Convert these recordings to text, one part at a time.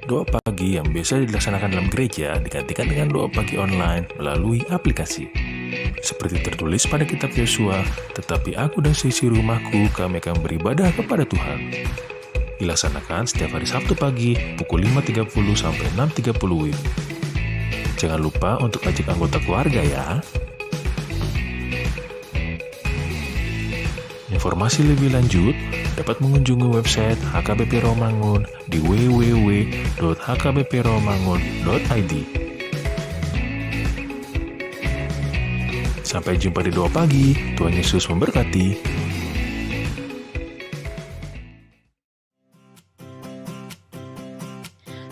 Doa pagi yang biasa dilaksanakan dalam gereja digantikan dengan doa pagi online melalui aplikasi. Seperti tertulis pada kitab Yosua, tetapi aku dan seisi rumahku kami akan beribadah kepada Tuhan. Dilaksanakan setiap hari Sabtu pagi pukul 5.30 sampai 6.30 WIB. Jangan lupa untuk ajak anggota keluarga ya. Informasi lebih lanjut dapat mengunjungi website HKBP Rawamangun di www.hkbprawamangun.id. Sampai jumpa di doa pagi. Tuhan Yesus memberkati.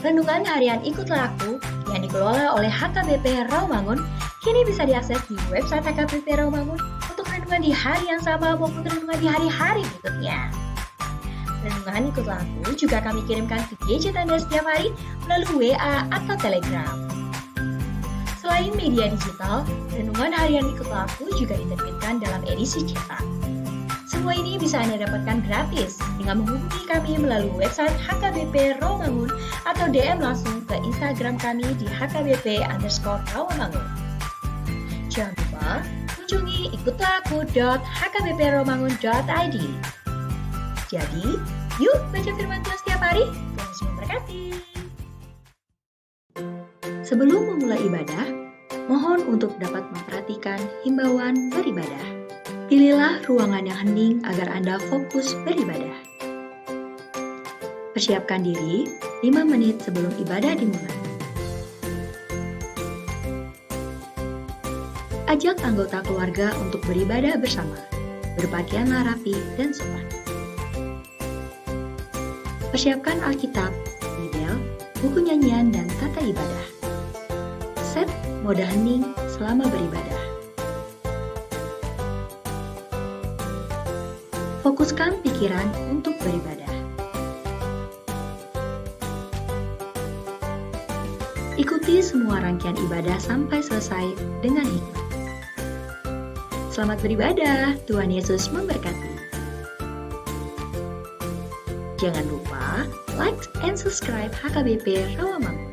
Renungan harian Ikutlah Aku yang dikelola oleh HKBP Rawamangun kini bisa diakses di website HKBP Rawamangun untuk renungan di hari yang sama maupun renungan di hari-hari berikutnya. Renungan Ikutlah Aku juga kami kirimkan ke gadget Anda setiap hari melalui WA atau Telegram. Selain media digital, renungan harian Ikutlah Aku juga diterbitkan dalam edisi cetak. Semua ini bisa Anda dapatkan gratis dengan menghubungi kami melalui website HKBP Rawamangun atau DM langsung ke Instagram kami di hkbp_rawamangun. Jangan lupa kunjungi ikutlahku.hkbprawamangun.id. Jadi, yuk baca firman Tuhan setiap hari. Tuhan Yesus memberkati. Sebelum memulai ibadah, mohon untuk dapat memperhatikan himbauan beribadah. Pilihlah ruangan yang hening agar Anda fokus beribadah. Persiapkan diri 5 menit sebelum ibadah dimulai. Ajak anggota keluarga untuk beribadah bersama. Berpakaianlah rapi dan sopan. Persiapkan Alkitab, Bibel, buku nyanyian, dan tata ibadah. Set mode hening selama beribadah. Fokuskan pikiran untuk beribadah. Ikuti semua rangkaian ibadah sampai selesai dengan hikmat. Selamat beribadah, Tuhan Yesus memberkati. Jangan lupa like and subscribe HKBP Rawamangun.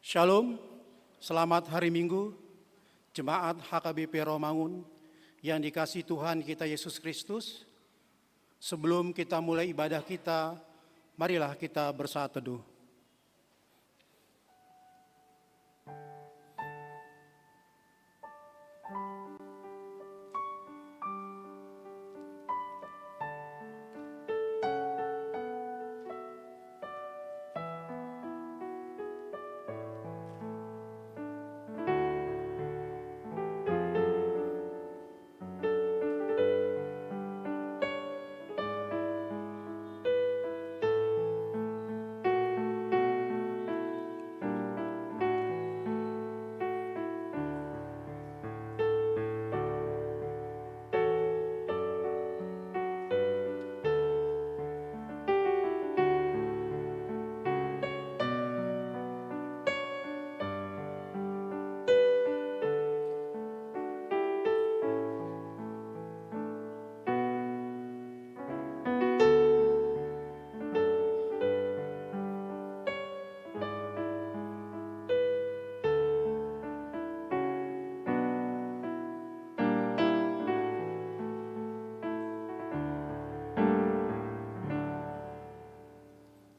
Shalom, selamat hari Minggu, Jemaat HKBP Romangun yang dikasihi Tuhan kita Yesus Kristus. Sebelum kita mulai ibadah kita, marilah kita bersaat teduh.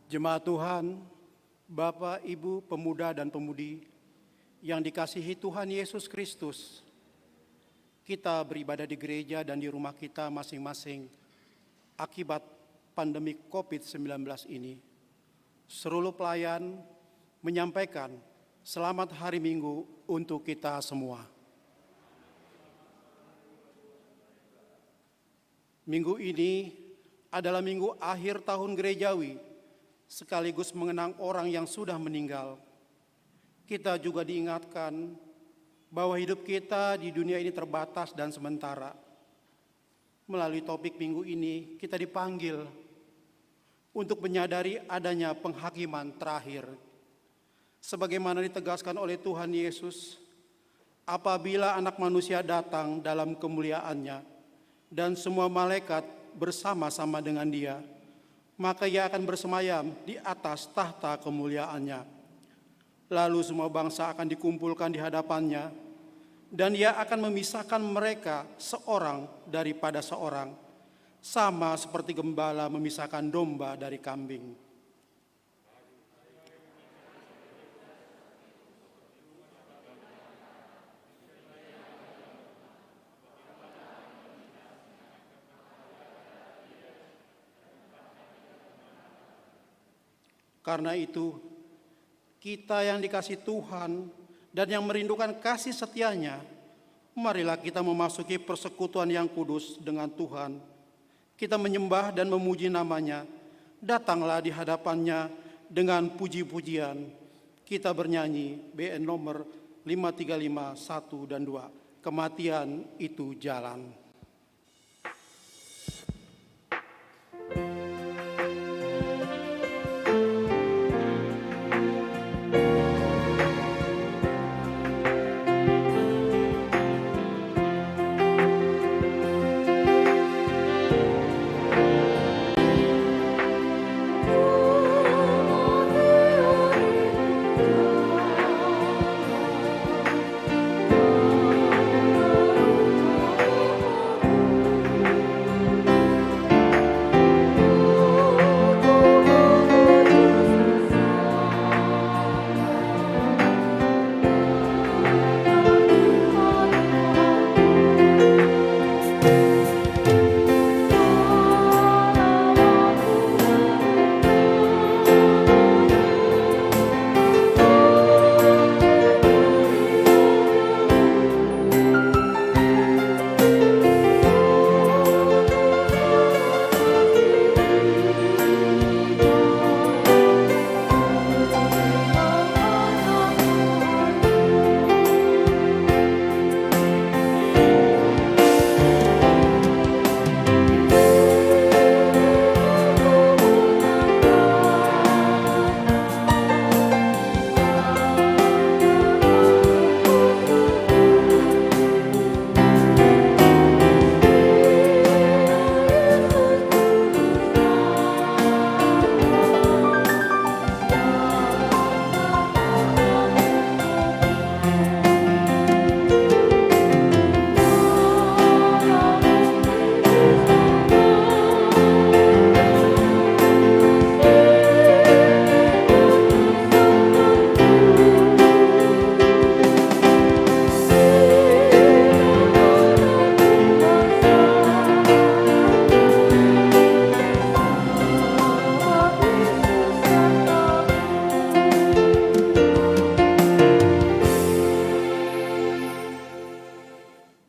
Jemaat Tuhan, Bapak, Ibu, pemuda dan pemudi yang dikasihi Tuhan Yesus Kristus, kita beribadah di gereja dan di rumah kita masing-masing akibat pandemi COVID-19 ini. Seluruh pelayan menyampaikan selamat hari Minggu untuk kita semua. Minggu ini adalah minggu akhir tahun gerejawi, sekaligus mengenang orang yang sudah meninggal. Kita juga diingatkan bahwa hidup kita di dunia ini terbatas dan sementara. Melalui topik minggu ini, kita dipanggil untuk menyadari adanya penghakiman terakhir. Sebagaimana ditegaskan oleh Tuhan Yesus, apabila Anak Manusia datang dalam kemuliaannya dan semua malaikat bersama-sama dengan Dia, maka Ia akan bersemayam di atas tahta kemuliaannya. Lalu semua bangsa akan dikumpulkan di hadapannya, dan Ia akan memisahkan mereka seorang daripada seorang, sama seperti gembala memisahkan domba dari kambing. Karena itu, kita yang dikasihi Tuhan dan yang merindukan kasih setia-Nya, marilah kita memasuki persekutuan yang kudus dengan Tuhan. Kita menyembah dan memuji nama-Nya. Datanglah di hadapan-Nya dengan puji-pujian. Kita bernyanyi BN nomor 535, 1 dan 2. Kematian itu jalan.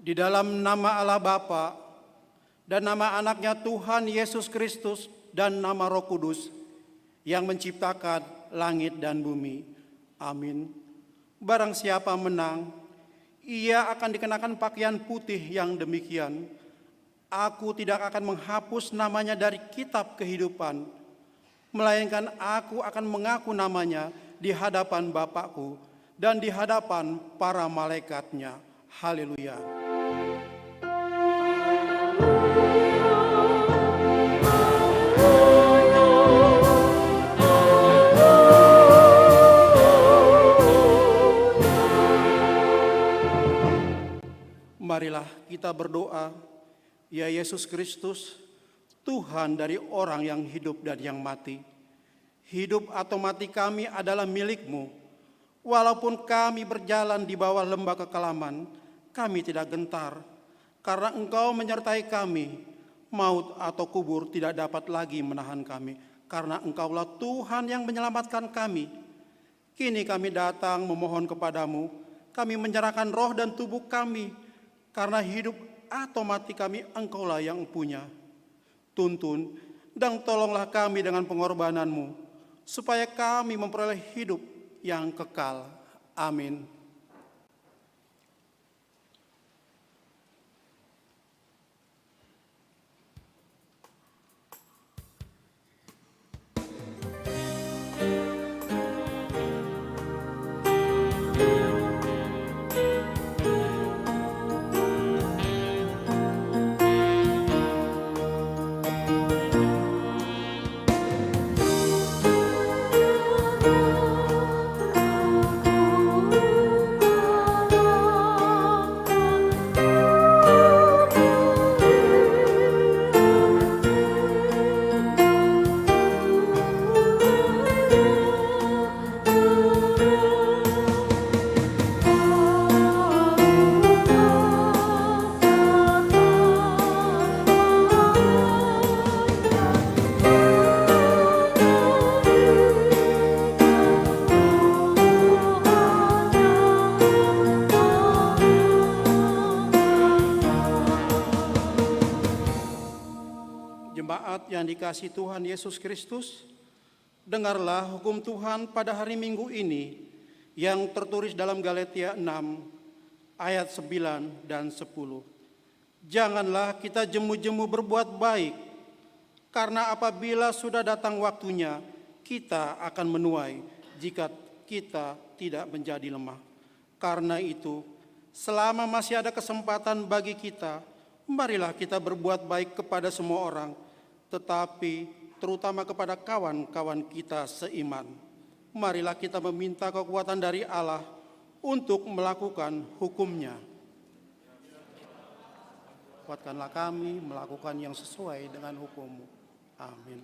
Di dalam nama Allah Bapa dan nama anaknya Tuhan Yesus Kristus dan nama Roh Kudus yang menciptakan langit dan bumi. Amin. Barang siapa menang, ia akan dikenakan pakaian putih yang demikian. Aku tidak akan menghapus namanya dari kitab kehidupan, melainkan aku akan mengaku namanya di hadapan Bapakku dan di hadapan para malaikatnya. Haleluya. Marilah kita berdoa. Ya Yesus Kristus, Tuhan dari orang yang hidup dan yang mati. Hidup atau mati kami adalah milik-Mu. Walaupun kami berjalan di bawah lembah kekelaman, kami tidak gentar. Karena Engkau menyertai kami, maut atau kubur tidak dapat lagi menahan kami. Karena Engkaulah Tuhan yang menyelamatkan kami. Kini kami datang memohon kepadamu, kami menyerahkan roh dan tubuh kami, karena hidup atau mati kami Engkaulah yang punya. Tuntun dan tolonglah kami dengan pengorbanan-Mu, supaya kami memperoleh hidup yang kekal. Amin. Jemaat yang dikasihi Tuhan Yesus Kristus, dengarlah hukum Tuhan pada hari Minggu ini yang tertulis dalam Galatia 6 ayat 9 dan 10. Janganlah kita jemu-jemu berbuat baik, karena apabila sudah datang waktunya, kita akan menuai jika kita tidak menjadi lemah. Karena itu, selama masih ada kesempatan bagi kita, marilah kita berbuat baik kepada semua orang, tetapi terutama kepada kawan-kawan kita seiman. Marilah kita meminta kekuatan dari Allah untuk melakukan hukum-Nya. Kuatkanlah kami melakukan yang sesuai dengan hukum-Mu. Amin.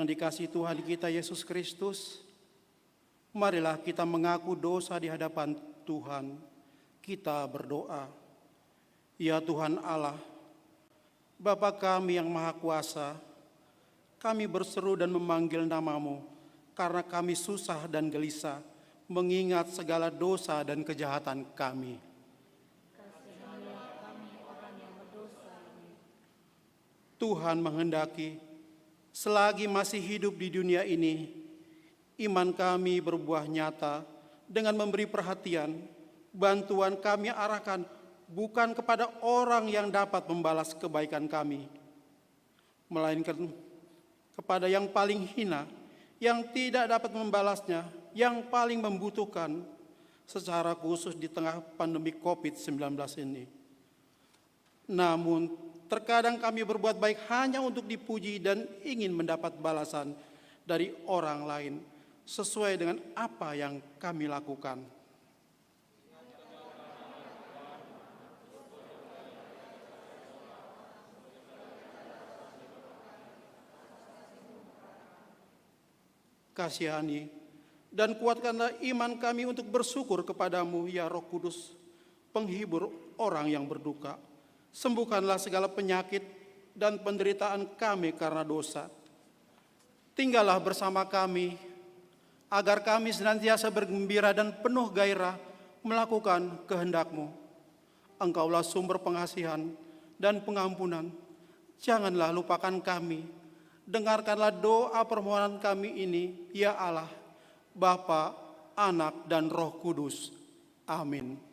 yang dikasihi Tuhan kita Yesus Kristus, marilah kita mengaku dosa di hadapan Tuhan. Kita berdoa. Ya Tuhan Allah, Bapa kami yang Maha Kuasa, kami berseru dan memanggil nama-Mu karena kami susah dan gelisah mengingat segala dosa dan kejahatan kami. Tuhan menghendaki selagi masih hidup di dunia ini, iman kami berbuah nyata dengan memberi perhatian, bantuan kami arahkan bukan kepada orang yang dapat membalas kebaikan kami, melainkan kepada yang paling hina, yang tidak dapat membalasnya, yang paling membutuhkan, secara khusus di tengah pandemi COVID-19 ini. Namun, terkadang kami berbuat baik hanya untuk dipuji dan ingin mendapat balasan dari orang lain sesuai dengan apa yang kami lakukan. Kasihani dan kuatkanlah iman kami untuk bersyukur kepadamu, ya Roh Kudus, penghibur orang yang berduka. Sembuhkanlah segala penyakit dan penderitaan kami karena dosa. Tinggallah bersama kami, agar kami senantiasa bergembira dan penuh gairah melakukan kehendak-Mu. Engkaulah sumber pengasihan dan pengampunan. Janganlah lupakan kami. Dengarkanlah doa permohonan kami ini, ya Allah, Bapa, Anak, dan Roh Kudus. Amin.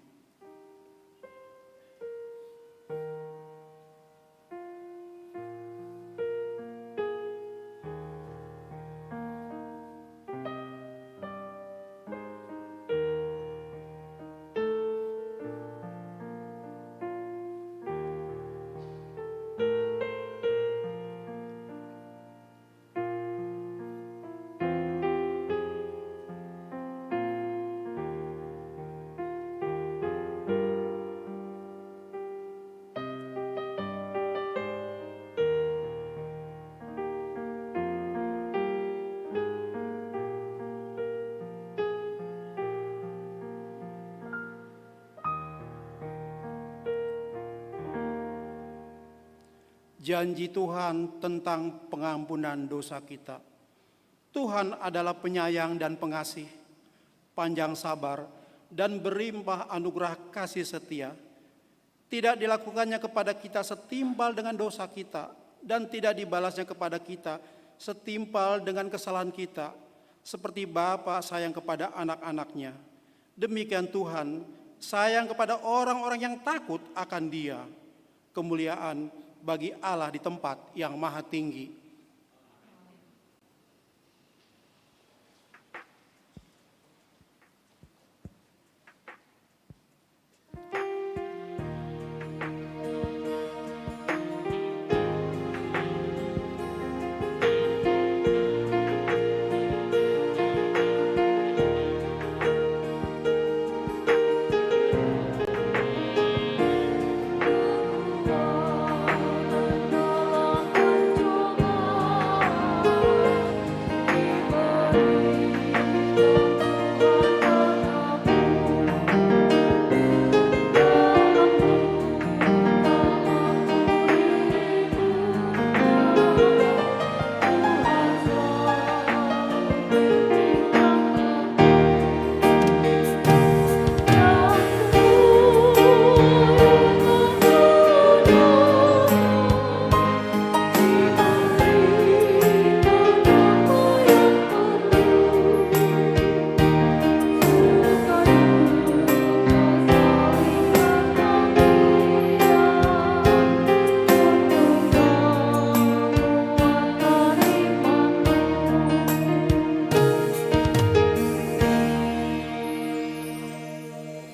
Janji Tuhan tentang pengampunan dosa kita. Tuhan adalah penyayang dan pengasih, panjang sabar, dan berimpah anugerah kasih setia. Tidak dilakukannya kepada kita setimpal dengan dosa kita, dan tidak dibalasnya kepada kita setimpal dengan kesalahan kita, seperti Bapa sayang kepada anak-anaknya. Demikian Tuhan sayang kepada orang-orang yang takut akan Dia. Kemuliaan bagi Allah di tempat yang maha tinggi.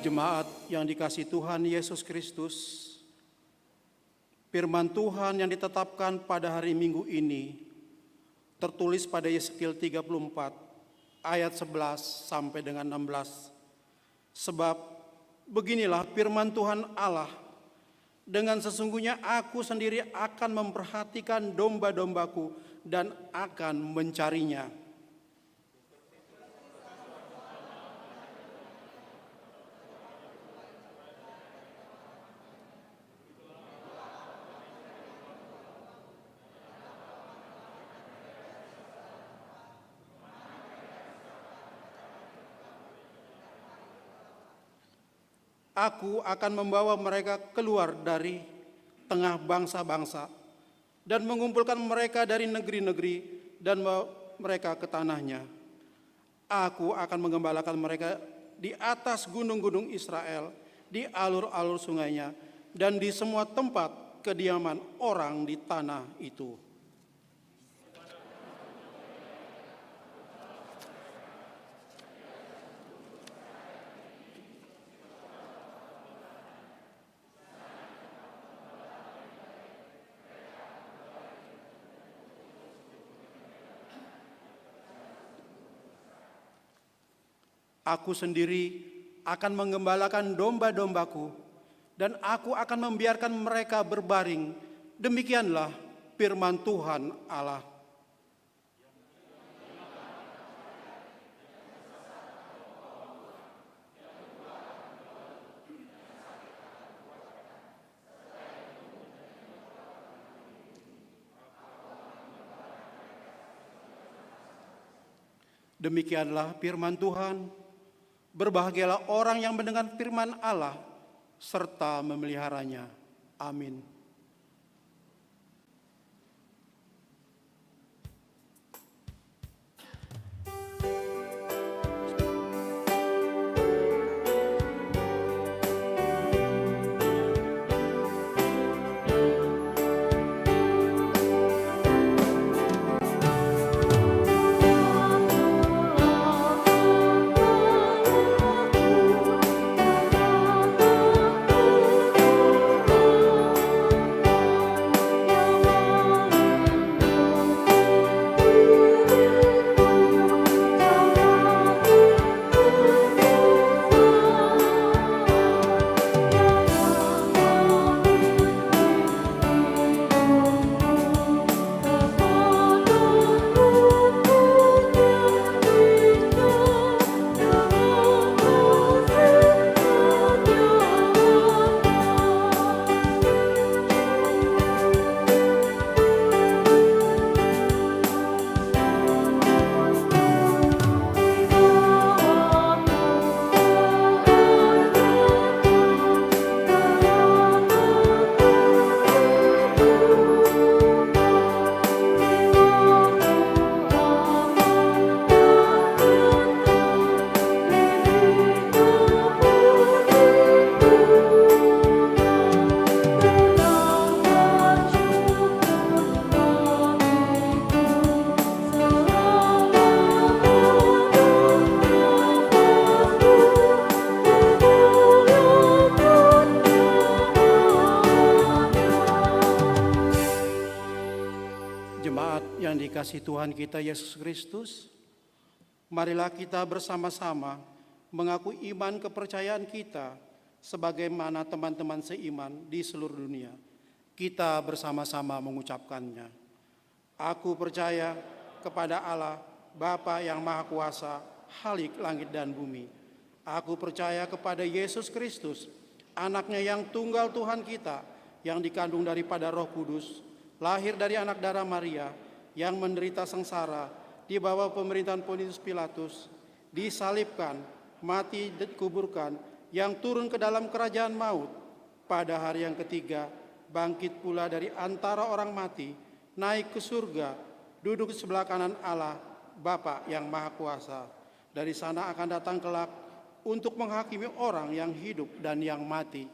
Jemaat yang dikasihi Tuhan Yesus Kristus, firman Tuhan yang ditetapkan pada hari Minggu ini tertulis pada Yeskiel 34 ayat 11 sampai dengan 16. Sebab beginilah firman Tuhan Allah, dengan sesungguhnya aku sendiri akan memperhatikan domba-dombaku dan akan mencarinya. Aku akan membawa mereka keluar dari tengah bangsa-bangsa dan mengumpulkan mereka dari negeri-negeri dan mereka ke tanahnya. Aku akan menggembalakan mereka di atas gunung-gunung Israel, di alur-alur sungainya, dan di semua tempat kediaman orang di tanah itu. Aku sendiri akan menggembalakan domba-dombaku, dan aku akan membiarkan mereka berbaring. Demikianlah firman Tuhan Allah. Demikianlah firman Tuhan. Berbahagialah orang yang mendengar firman Allah serta memeliharanya. Amin. Kasih Tuhan kita Yesus Kristus, marilah kita bersama-sama mengaku iman kepercayaan kita sebagaimana teman-teman seiman di seluruh dunia. Kita bersama-sama mengucapkannya. Aku percaya kepada Allah, Bapa yang Maha Kuasa, Khalik langit dan bumi. Aku percaya kepada Yesus Kristus, anaknya yang tunggal Tuhan kita, yang dikandung daripada Roh Kudus, lahir dari anak darah Maria, yang menderita sengsara di bawah pemerintahan Pontius Pilatus, disalibkan, mati, dikuburkan, yang turun ke dalam kerajaan maut, pada hari yang ketiga bangkit pula dari antara orang mati, naik ke surga, duduk di sebelah kanan Allah, Bapa yang Maha Kuasa. Dari sana akan datang kelak untuk menghakimi orang yang hidup dan yang mati.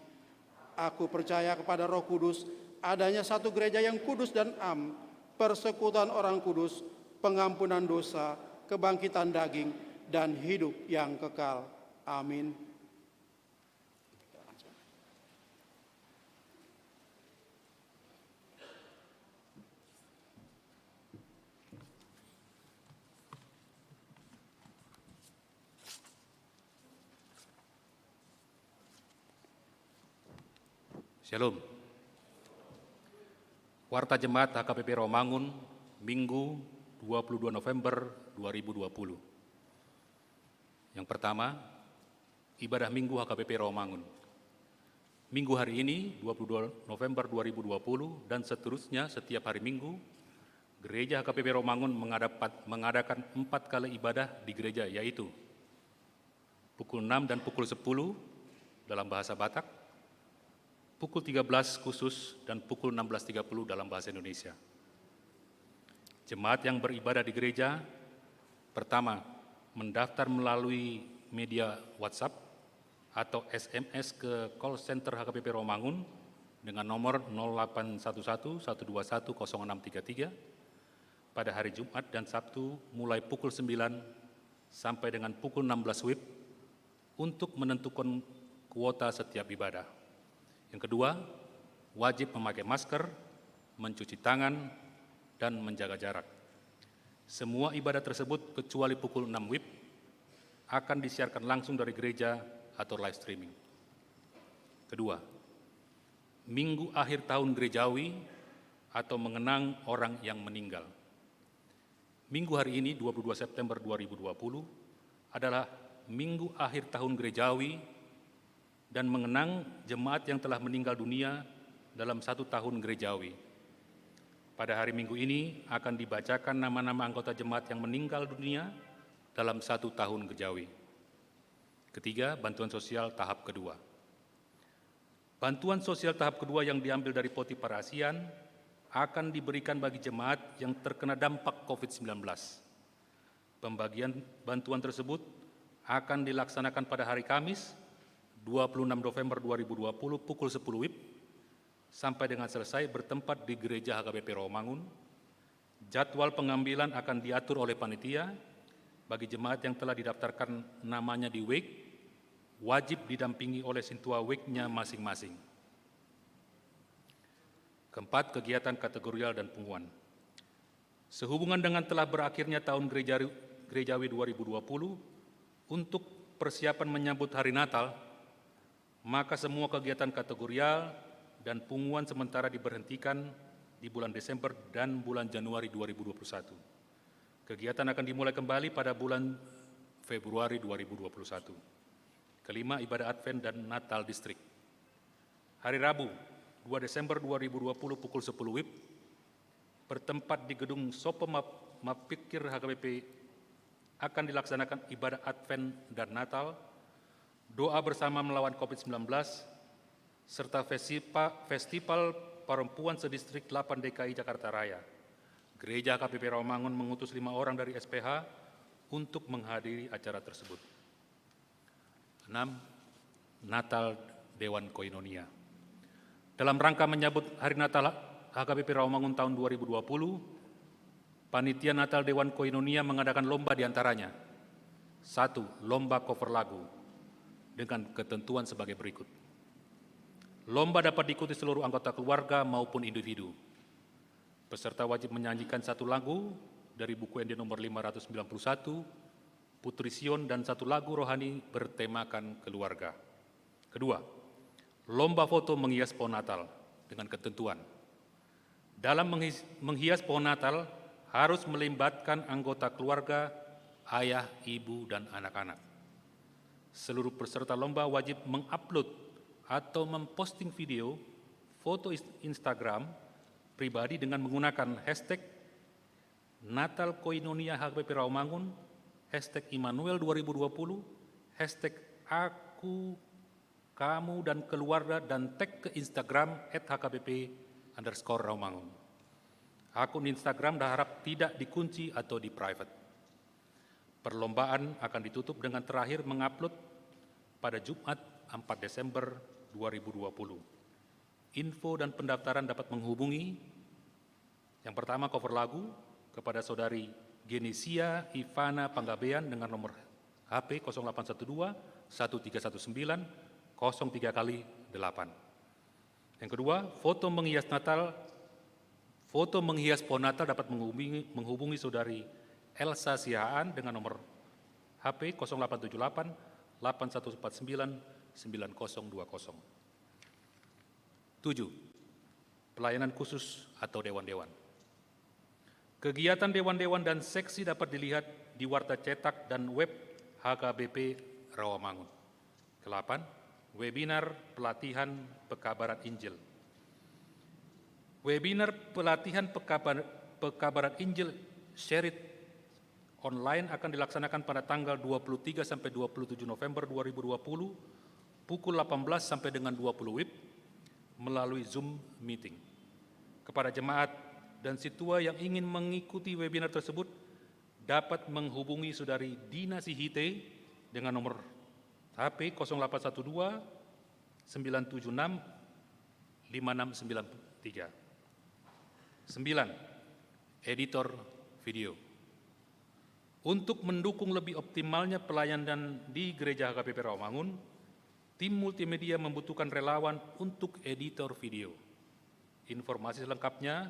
Aku percaya kepada Roh Kudus, adanya satu gereja yang kudus dan am, persekutuan orang kudus, pengampunan dosa, kebangkitan daging, dan hidup yang kekal. Amin. Shalom. Warta Jemaat HKBP Romangun Minggu 22 November 2020. Yang pertama, ibadah Minggu HKBP Rawamangun. Minggu hari ini, 22 November 2020, dan seterusnya setiap hari Minggu, Gereja HKBP Rawamangun mengadakan 4 kali ibadah di gereja, yaitu pukul 6 dan pukul 10 dalam bahasa Batak, pukul 13 khusus, dan pukul 16.30 dalam bahasa Indonesia. Jemaat yang beribadah di gereja, pertama, mendaftar melalui media WhatsApp atau SMS ke call center HKBP Rawamangun dengan nomor 0811 121 0633 pada hari Jumat dan Sabtu mulai pukul 9 sampai dengan pukul 16 WIB untuk menentukan kuota setiap ibadah. Yang kedua, wajib memakai masker, mencuci tangan, dan menjaga jarak. Semua ibadah tersebut kecuali pukul 6 WIB akan disiarkan langsung dari gereja atau live streaming. Kedua, Minggu akhir tahun gerejawi atau mengenang orang yang meninggal. Minggu hari ini, 22 September 2020, adalah Minggu akhir tahun gerejawi dan mengenang jemaat yang telah meninggal dunia dalam 1 tahun gerejawi. Pada hari Minggu ini akan dibacakan nama-nama anggota jemaat yang meninggal dunia dalam 1 tahun gerejawi. Ketiga, bantuan sosial tahap kedua. Bantuan sosial tahap kedua yang diambil dari Potiphar ASEAN akan diberikan bagi jemaat yang terkena dampak COVID-19. Pembagian bantuan tersebut akan dilaksanakan pada hari Kamis, 26 November 2020 pukul 10 WIB sampai dengan selesai bertempat di Gereja HKBP Rawamangun. Jadwal pengambilan akan diatur oleh panitia. Bagi jemaat yang telah didaftarkan namanya di WEG, wajib didampingi oleh sintua WEG-nya masing-masing. Keempat, kegiatan kategorial dan punguan. Sehubungan dengan telah berakhirnya tahun gerejawi 2020, untuk persiapan menyambut hari Natal, maka semua kegiatan kategorial dan punguan sementara diberhentikan di bulan Desember dan bulan Januari 2021. Kegiatan akan dimulai kembali pada bulan Februari 2021. Kelima, ibadah Advent dan Natal Distrik. Hari Rabu, 2 Desember 2020 pukul 10 WIB, bertempat di gedung Sopo Mapikir HKBP akan dilaksanakan ibadah Advent dan Natal, doa bersama melawan COVID-19, serta festival perempuan sedistrik 8 DKI Jakarta Raya. Gereja HKBP Rawamangun mengutus 5 orang dari SPH untuk menghadiri acara tersebut. 6. Natal Dewan Koinonia. Dalam rangka menyambut Hari Natal HKBP Rawamangun tahun 2020, Panitia Natal Dewan Koinonia mengadakan lomba diantaranya. 1. Lomba cover lagu dengan ketentuan sebagai berikut. Lomba dapat diikuti seluruh anggota keluarga maupun individu. Peserta wajib menyanyikan 1 lagu dari buku ND nomor 591, Putri Sion, dan 1 lagu rohani bertemakan keluarga. Kedua, lomba foto menghias pohon Natal dengan ketentuan. Dalam menghias pohon Natal harus melibatkan anggota keluarga, ayah, ibu, dan anak-anak. Seluruh peserta lomba wajib mengupload atau memposting video, foto Instagram pribadi dengan menggunakan hashtag Natal Koinonia HKBP Rawamangun, hashtag Immanuel 2020, hashtag aku, kamu, dan keluarga, dan tag ke Instagram @HKBP_Rawamangun. Akun Instagram berharap tidak dikunci atau di private. Perlombaan akan ditutup dengan terakhir mengupload pada Jumat 4 Desember 2020. Info dan pendaftaran dapat menghubungi yang pertama cover lagu kepada saudari Genesia Ivana Panggabean dengan nomor HP 0812 1319 03x8. Yang kedua, foto menghias pohon Natal dapat menghubungi saudari Elsa Sihaan dengan nomor HP 0878 8149 9020. 7. Pelayanan khusus atau dewan-dewan. Kegiatan dewan-dewan dan seksi dapat dilihat di warta cetak dan web HKBP Rawamangun. Ke-8, webinar pelatihan pekabaran Injil. Webinar pelatihan pekabaran Injil Share It online akan dilaksanakan pada tanggal 23 sampai 27 November 2020 pukul 18 sampai dengan 20 WIB melalui Zoom meeting. Kepada jemaat dan situa yang ingin mengikuti webinar tersebut dapat menghubungi Saudari Dina Sihite dengan nomor HP 0812 976 5693. 9. Editor video. Untuk mendukung lebih optimalnya pelayanan di Gereja HKBP Rawamangun, tim multimedia membutuhkan relawan untuk editor video. Informasi selengkapnya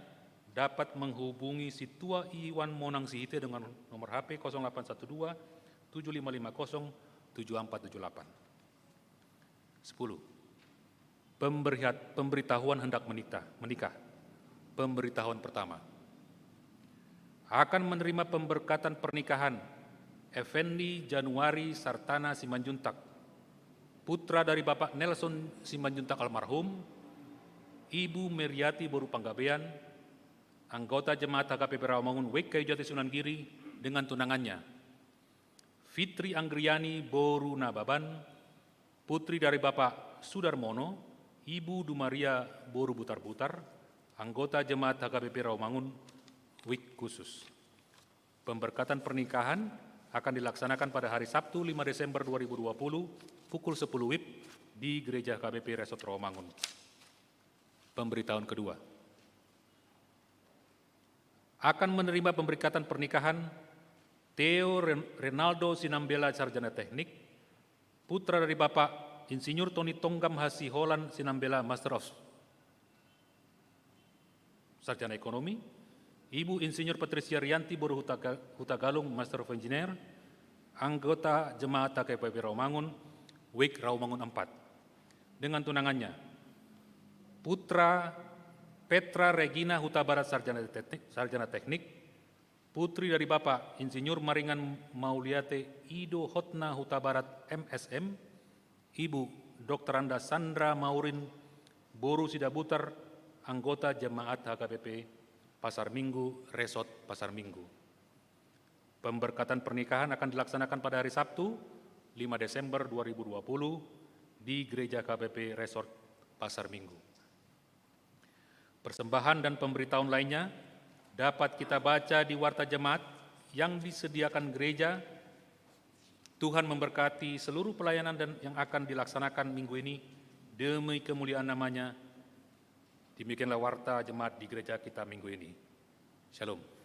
dapat menghubungi Situa Iwan Monang Sihite dengan nomor HP 0812 7550 7478. 10. Pemberitahuan hendak menikah. Pemberitahuan pertama. Akan menerima pemberkatan pernikahan Effendi Januari Sartana Simanjuntak, putra dari Bapak Nelson Simanjuntak almarhum, Ibu Meriati Boru Panggabean, anggota Jemaat HKBP Rawamangun Wek Kayu Jati Sunan Giri dengan tunangannya, Fitri Anggriani Boru Nababan, putri dari Bapak Sudarmono, Ibu Dumaria Boru Butar-Butar, anggota Jemaat HKBP Rawamangun Wik khusus. Pemberkatan pernikahan akan dilaksanakan pada hari Sabtu 5 Desember 2020 pukul 10 WIB di Gereja HKBP Resort Rawamangun. Pemberitahuan kedua. Akan menerima pemberkatan pernikahan Theo Renaldo Sinambela Sarjana Teknik, putra dari Bapak Insinyur Tony Tonggam Hasiholan Sinambela Master of Sarjana Ekonomi, Ibu Insinyur Patricia Rianti Boru Hutagalung Master of Engineer, anggota Jemaat HKBP Rawamangun, Wik Rawamangun 4, dengan tunangannya, putra Petra Regina Huta Barat Sarjana Teknik, putri dari Bapak Insinyur Maringan Mauliate Ido Hotna Huta Barat MSM, Ibu Dr. Anda Sandra Maurin Boru Sidabutar, anggota Jemaat HKBP Pasar Minggu, Resort Pasar Minggu. Pemberkatan pernikahan akan dilaksanakan pada hari Sabtu, 5 Desember 2020 di Gereja KBP Resort Pasar Minggu. Persembahan dan pemberitahuan lainnya dapat kita baca di warta jemaat yang disediakan gereja. Tuhan memberkati seluruh pelayanan dan yang akan dilaksanakan minggu ini demi kemuliaan namanya. Demikianlah warta jemaat di gereja kita minggu ini. Shalom.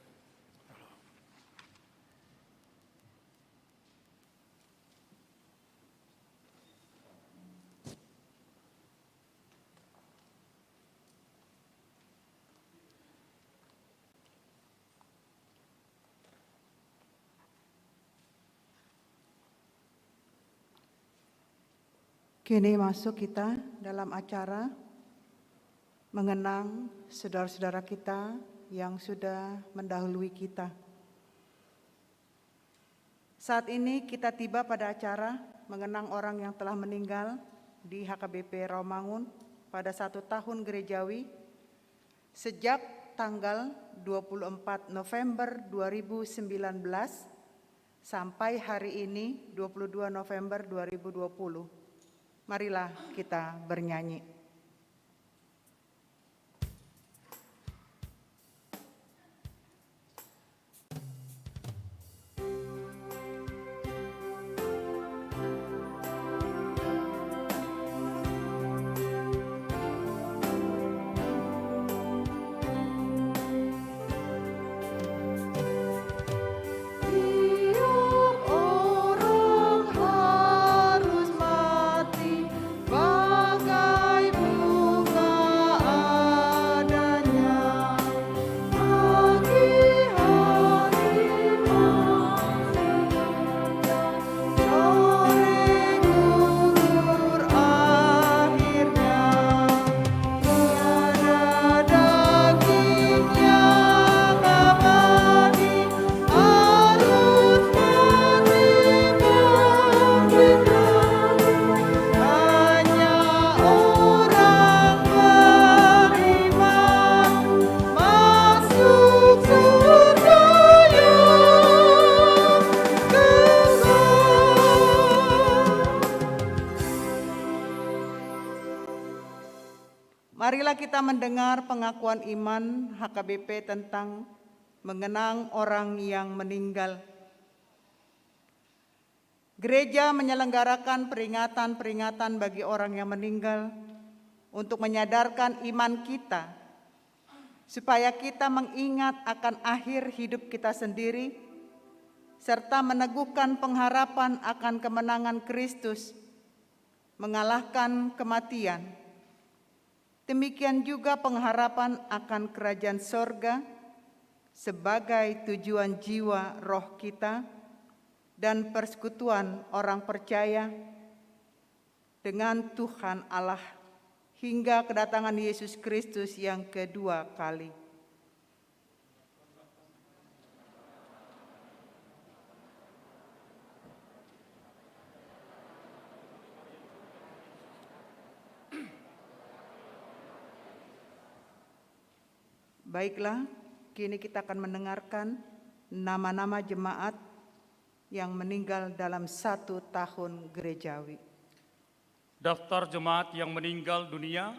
Kini masuk kita dalam acara mengenang saudara-saudara kita yang sudah mendahului kita. Saat ini kita tiba pada acara mengenang orang yang telah meninggal di HKBP Rawamangun pada 1 tahun gerejawi sejak tanggal 24 November 2019 sampai hari ini 22 November 2020. Marilah kita bernyanyi. Bagai Marilah kita mendengar pengakuan iman HKBP tentang mengenang orang yang meninggal. Gereja menyelenggarakan peringatan-peringatan bagi orang yang meninggal untuk menyadarkan iman kita, supaya kita mengingat akan akhir hidup kita sendiri, serta meneguhkan pengharapan akan kemenangan Kristus, mengalahkan kematian. Demikian juga pengharapan akan kerajaan sorga sebagai tujuan jiwa roh kita dan persekutuan orang percaya dengan Tuhan Allah hingga kedatangan Yesus Kristus yang kedua kali. Baiklah, kini kita akan mendengarkan nama-nama jemaat yang meninggal dalam 1 tahun gerejawi. Daftar jemaat yang meninggal dunia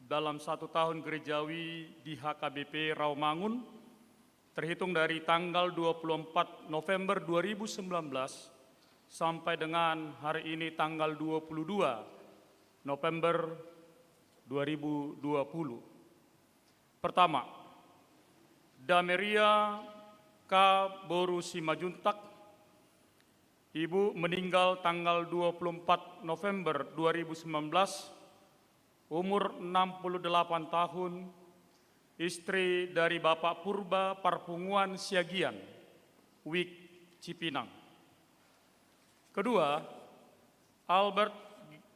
dalam 1 tahun gerejawi di HKBP Rawamangun terhitung dari tanggal 24 November 2019 sampai dengan hari ini tanggal 22 November 2020. Pertama, Dameria K. Boru Simajuntak, Ibu meninggal tanggal 24 November 2019, umur 68 tahun, istri dari Bapak Purba Parpunguan Siagian, Wik Cipinang. Kedua, Albert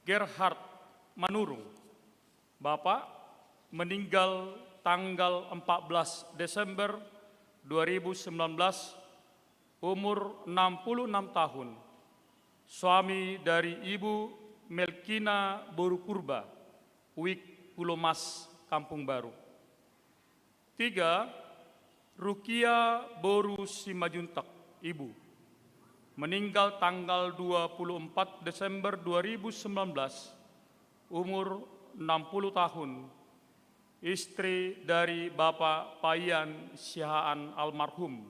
Gerhard Manurung, Bapak meninggal tanggal 14 Desember 2019, umur 66 tahun, suami dari Ibu Melkina Boru Purba, Wik Pulau Mas, Kampung Baru. 3. Rukia Boru Simajuntak, Ibu, meninggal tanggal 24 Desember 2019, umur 60 tahun, istri dari Bapak Payan Sihaan almarhum,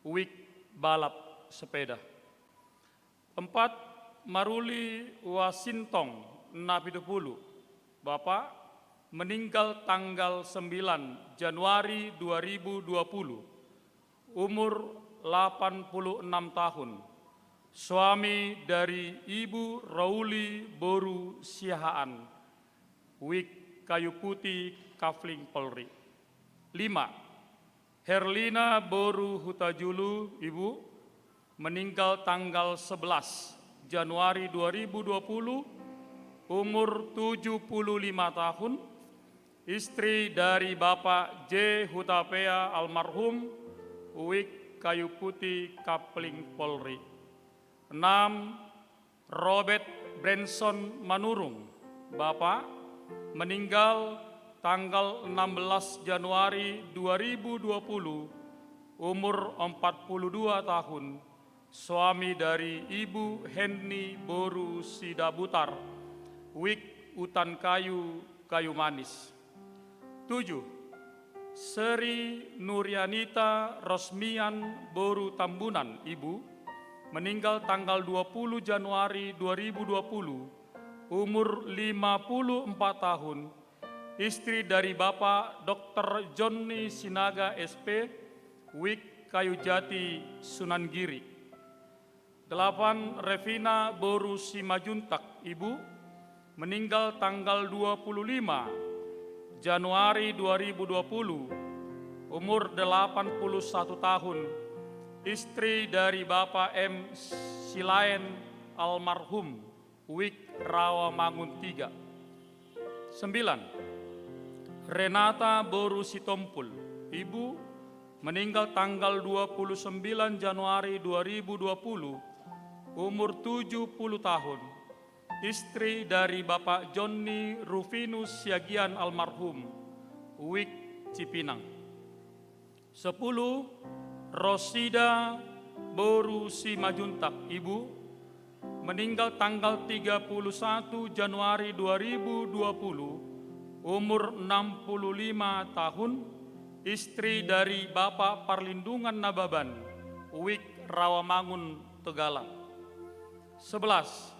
Wik balap sepeda. 4. Maruli Wasintong Napitupulu, Bapak meninggal tanggal 9 Januari 2020, umur 86 tahun, suami dari Ibu Rauli Boru Sihaan, Wik Kayu Putih Kafling Polri. 5. Herlina Boru Hutajulu, Ibu, meninggal tanggal 11 Januari 2020, umur 75 tahun, istri dari Bapak J. Hutapea almarhum, Wik Kayu Putih Kafling Polri. 6. Robert Branson Manurung, Bapak, meninggal tanggal 16 Januari 2020, umur 42 tahun, suami dari Ibu Henny Boru Sidabutar, Wik Utan Kayu, Kayu Manis. 7. Seri Nuryanita Rosmian Boru Tambunan, Ibu, meninggal tanggal 20 Januari 2020, umur 54 tahun, istri dari Bapak Dr. Johnny Sinaga SP, Wik Kayu Jati, Sunan Giri. 8. Revina Boru Simajuntak, Ibu, meninggal tanggal 25 Januari 2020, umur 81 tahun, istri dari Bapak M. Silaen almarhum, Wik Rawamangun 3. 9. Renata Boru Sitompul, Ibu, meninggal tanggal 29 Januari 2020, umur 70 tahun, istri dari Bapak Johnny Rufinus Siagian almarhum, Wik Cipinang. 10. Rosida Boru Simajuntak, Ibu, meninggal tanggal 31 Januari 2020, umur 65 tahun, istri dari Bapak Perlindungan Nababan, Wik Rawamangun, Tegalan. 11.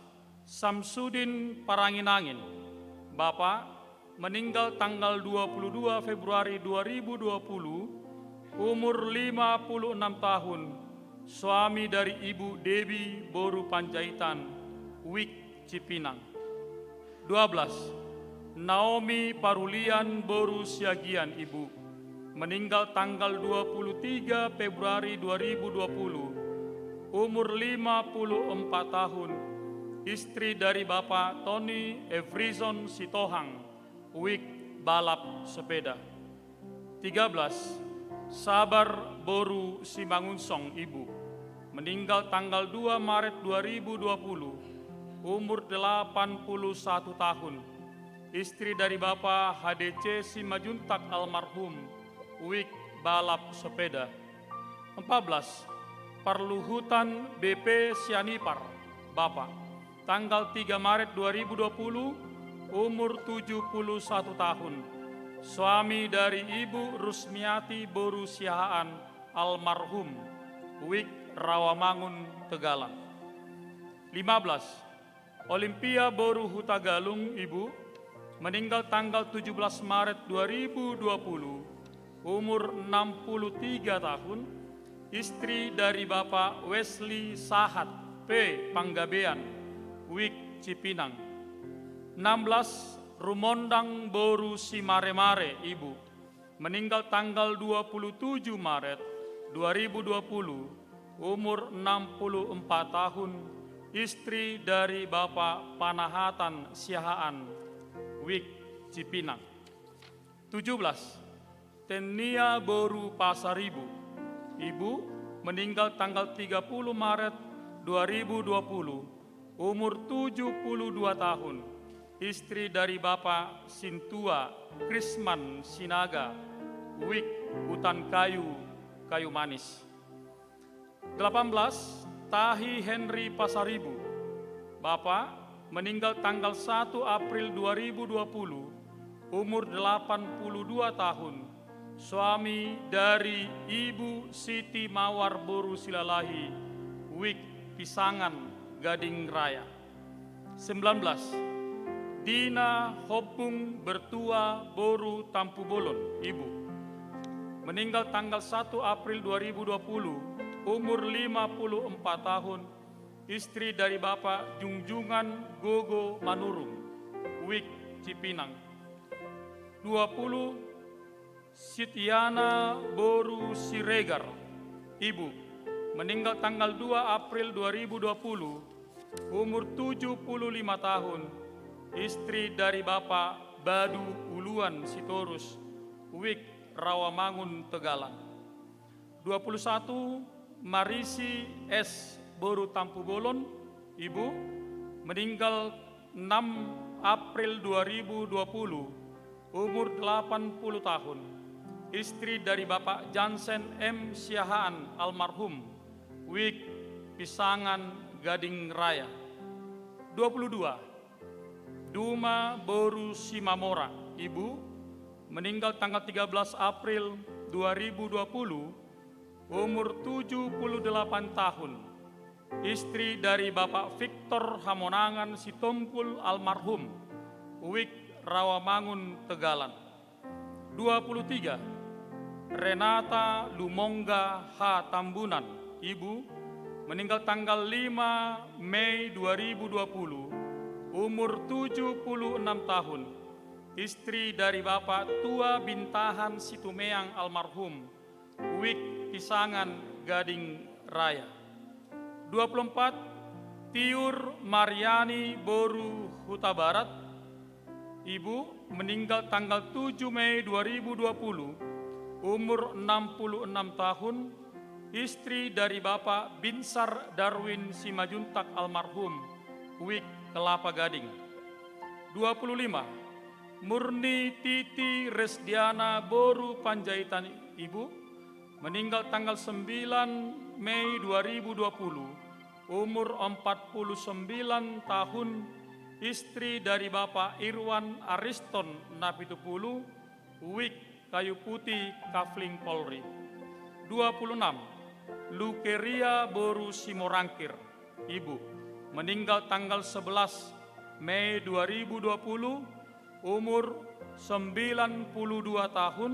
Samsudin Paranginangin, Bapak, meninggal tanggal 22 Februari 2020, umur 56 tahun, suami dari Ibu Dewi Boru Panjaitan, Wik Cipinang. 12. Naomi Parulian Boru Siagian, Ibu, meninggal tanggal 23 Februari 2020, umur 54 tahun, istri dari Bapak Tony Everison Sitohang, Wik Balap Sepeda. 13. Sabar Boru Simangunsong, Ibu, meninggal tanggal 2 Maret 2020, umur 81 tahun, istri dari Bapak HDC Simajuntak almarhum, Wik Balap Sepeda. 14. Perluhutan BP Sianipar, Bapak, tanggal 3 Maret 2020, umur 71 tahun, suami dari Ibu Rusmiati Boru Siahaan almarhum, Wik Rawamangun, Tegalan. 15. Olimpia Boru Hutagalung, Ibu, meninggal tanggal 17 Maret 2020, umur 63 tahun, istri dari Bapak Wesley Sahat P. Panggabean, Wik Cipinang. 16. Rumondang Boru Simaremare, Ibu, meninggal tanggal 27 Maret 2020, umur 64 tahun, istri dari Bapak Panahatan Siahaan, Wik Cipinang. 17. Tenia Boru Pasaribu, Ibu, meninggal tanggal 30 Maret 2020, umur 72 tahun, istri dari Bapak Sintua Krisman Sinaga, Wik Hutan Kayu, Kayu Manis. 18. Tahi Henry Pasaribu, Bapak, meninggal tanggal 1 April 2020, umur 82 tahun, suami dari Ibu Siti Mawar Boru Silalahi, Wik Pisangan, Gading Raya. 19. Dina Hopung Bertua Boru Tampu Bolon, Ibu, meninggal tanggal 1 April 2020, umur 54 tahun, istri dari Bapak Junjungan Gogo Manurung, Wik Cipinang. 20. Sitiana Boru Siregar, Ibu, meninggal tanggal 2 April 2020, umur 75 tahun, istri dari Bapak Badu Uluan Sitorus, Wik Rawamangun, Tegalan. 21. Marisi S. Boru Tampu Bolon, Ibu, meninggal 6 April 2020, umur 80 tahun, istri dari Bapak Jansen M. Siahaan almarhum, Wik Pisangan, Gading Raya. 22. Duma Boru Simamora, Ibu, meninggal tanggal 13 April 2020, umur 78 tahun, istri dari Bapak Victor Hamonangan Sitompul almarhum, Wik Rawamangun, Tegalan. 23. Renata Lumongga H. Tambunan, Ibu, meninggal tanggal 5 Mei 2020, umur 76 tahun, istri dari Bapak Tua Bintahan Situmeang almarhum, Wik Pisangan, Gading Raya. 24. Tiur Mariani Boru Huta Barat, Ibu, meninggal tanggal 7 Mei 2020, umur 66 tahun, istri dari Bapak Binsar Darwin Simajuntak almarhum, Wik Kelapa Gading. 25. Murni Titi Resdiana Boru Panjaitan, Ibu, meninggal tanggal 9 Mei 2020, umur 49 tahun, istri dari Bapak Irwan Ariston Napitupulu, Wik Kayu Putih Kafling Polri. 26. Lukeria Boru Simorangkir, Ibu, meninggal tanggal 11 Mei 2020, umur 92 tahun,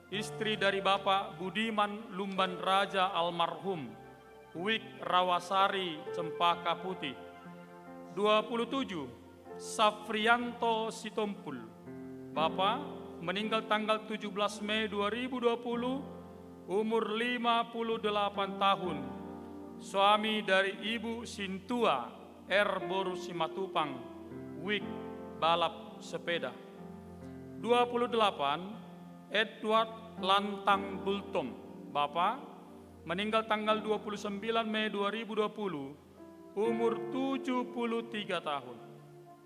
istri dari Bapak Budiman Lumban Raja almarhum, Wik Rawasari Cempaka Putih. 27. Safrianto Sitompul, Bapak, meninggal tanggal 17 Mei 2020, umur 58 tahun, suami dari Ibu Sintua R. Boru Simatupang, Wik balap sepeda. 28. Edward Lantang Bultom, Bapak, meninggal tanggal 29 Mei 2020, umur 73 tahun.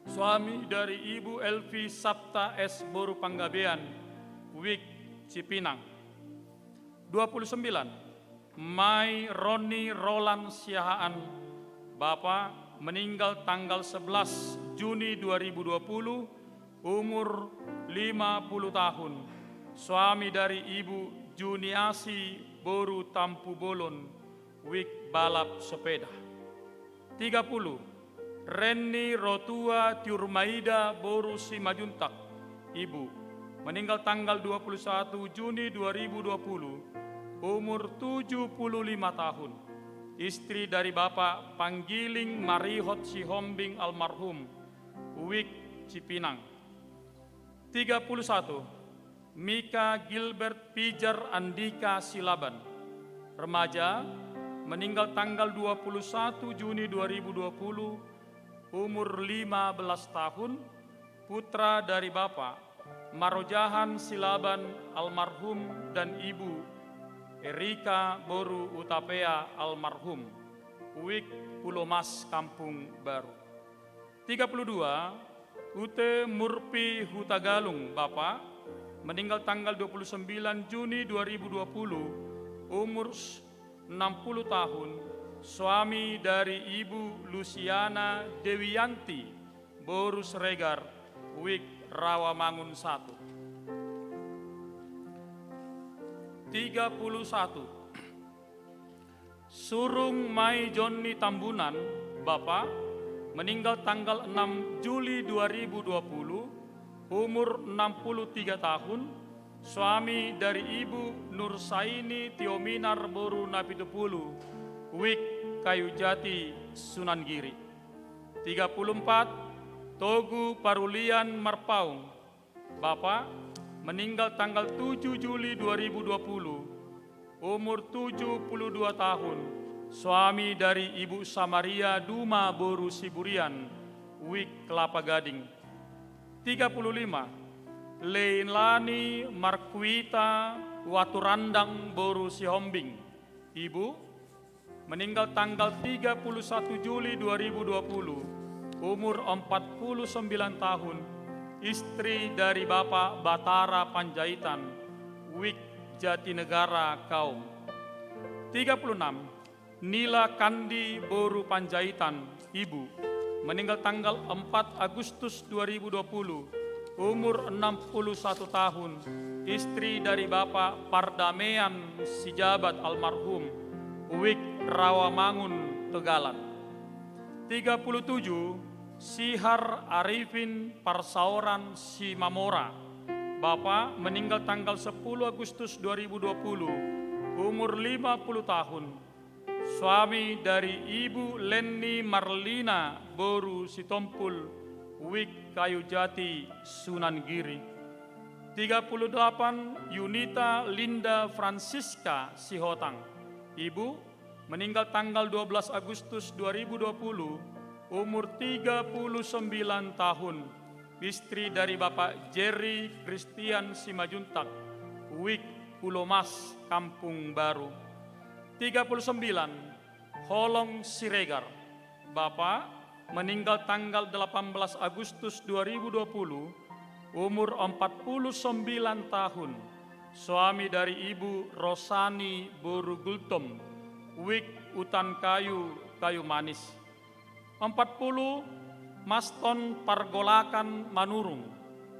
Suami dari Ibu Elvi Sabta S. Boru Panggabean, Wik Cipinang. 29. Mai Roni Roland Siahaan, Bapak, meninggal tanggal 11 Juni 2020, umur 50 tahun. Suami dari Ibu Juniasi Boru Tampu Bolon, Wik balap sepeda. 30. Reni Rotua Tiurmaida Boru Simajuntak, Ibu, meninggal tanggal 21 Juni 2020, umur 75 tahun. Istri dari Bapak Panggiling Marihot Sihombing almarhum, Wik Cipinang. 31. Mika Gilbert Pijar Andika Silaban, remaja, meninggal tanggal 21 Juni 2020, umur 15 tahun, putra dari Bapak Marojahan Silaban almarhum dan Ibu Erika Boru Utapea almarhum, Wik Pulau Mas Kampung Baru. 32. Ute Murpi Hutagalung, Bapak, meninggal tanggal 29 Juni 2020, umur 60 tahun, suami dari Ibu Luciana Dewiyanti Boru Sregar, Wik Rawamangun 1. 31. Surung Mai Joni Tambunan, Bapak, meninggal tanggal 6 Juli 2020, umur 63 tahun, suami dari Ibu Nursaini Tiominar Boru Napitupulu, Wik Kayu Jati Sunan Giri. 34. Togu Parulian Marpaung, Bapak, meninggal tanggal 7 Juli 2020, umur 72 tahun, suami dari Ibu Samaria Duma Boru Siburian, Wik Kelapa Gading. 35. Leilani Markwita Waturandang Boru Sihombing, Ibu, meninggal tanggal 31 Juli 2020, umur 49 tahun, istri dari Bapak Batara Panjaitan, Wik Jatinegara Kaum. 36. Nila Kandi Boru Panjaitan, Ibu, meninggal tanggal 4 Agustus 2020, umur 61 tahun, istri dari Bapak Pardamean Sijabat almarhum, Wik Rawamangun Tegalan. 37. Sihar Arifin Parsaoran Simamora, Bapak, meninggal tanggal 10 Agustus 2020, umur 50 tahun, suami dari Ibu Leni Marlina Boru Sitompul, Wik Kayu Jati Sunan Giri. 38. Yunita Linda Francisca Sihotang, Ibu, meninggal tanggal 12 Agustus 2020, umur 39 tahun, istri dari Bapak Jerry Christian Simajuntak, Wik Pulau Mas Kampung Baru. 39. Holong Siregar, Bapak, meninggal tanggal 18 Agustus 2020, umur 49 tahun, suami dari Ibu Rosani Boru Gultom, Wik Utan Kayu Kayu Manis. 40. Maston Pargolakan Manurung,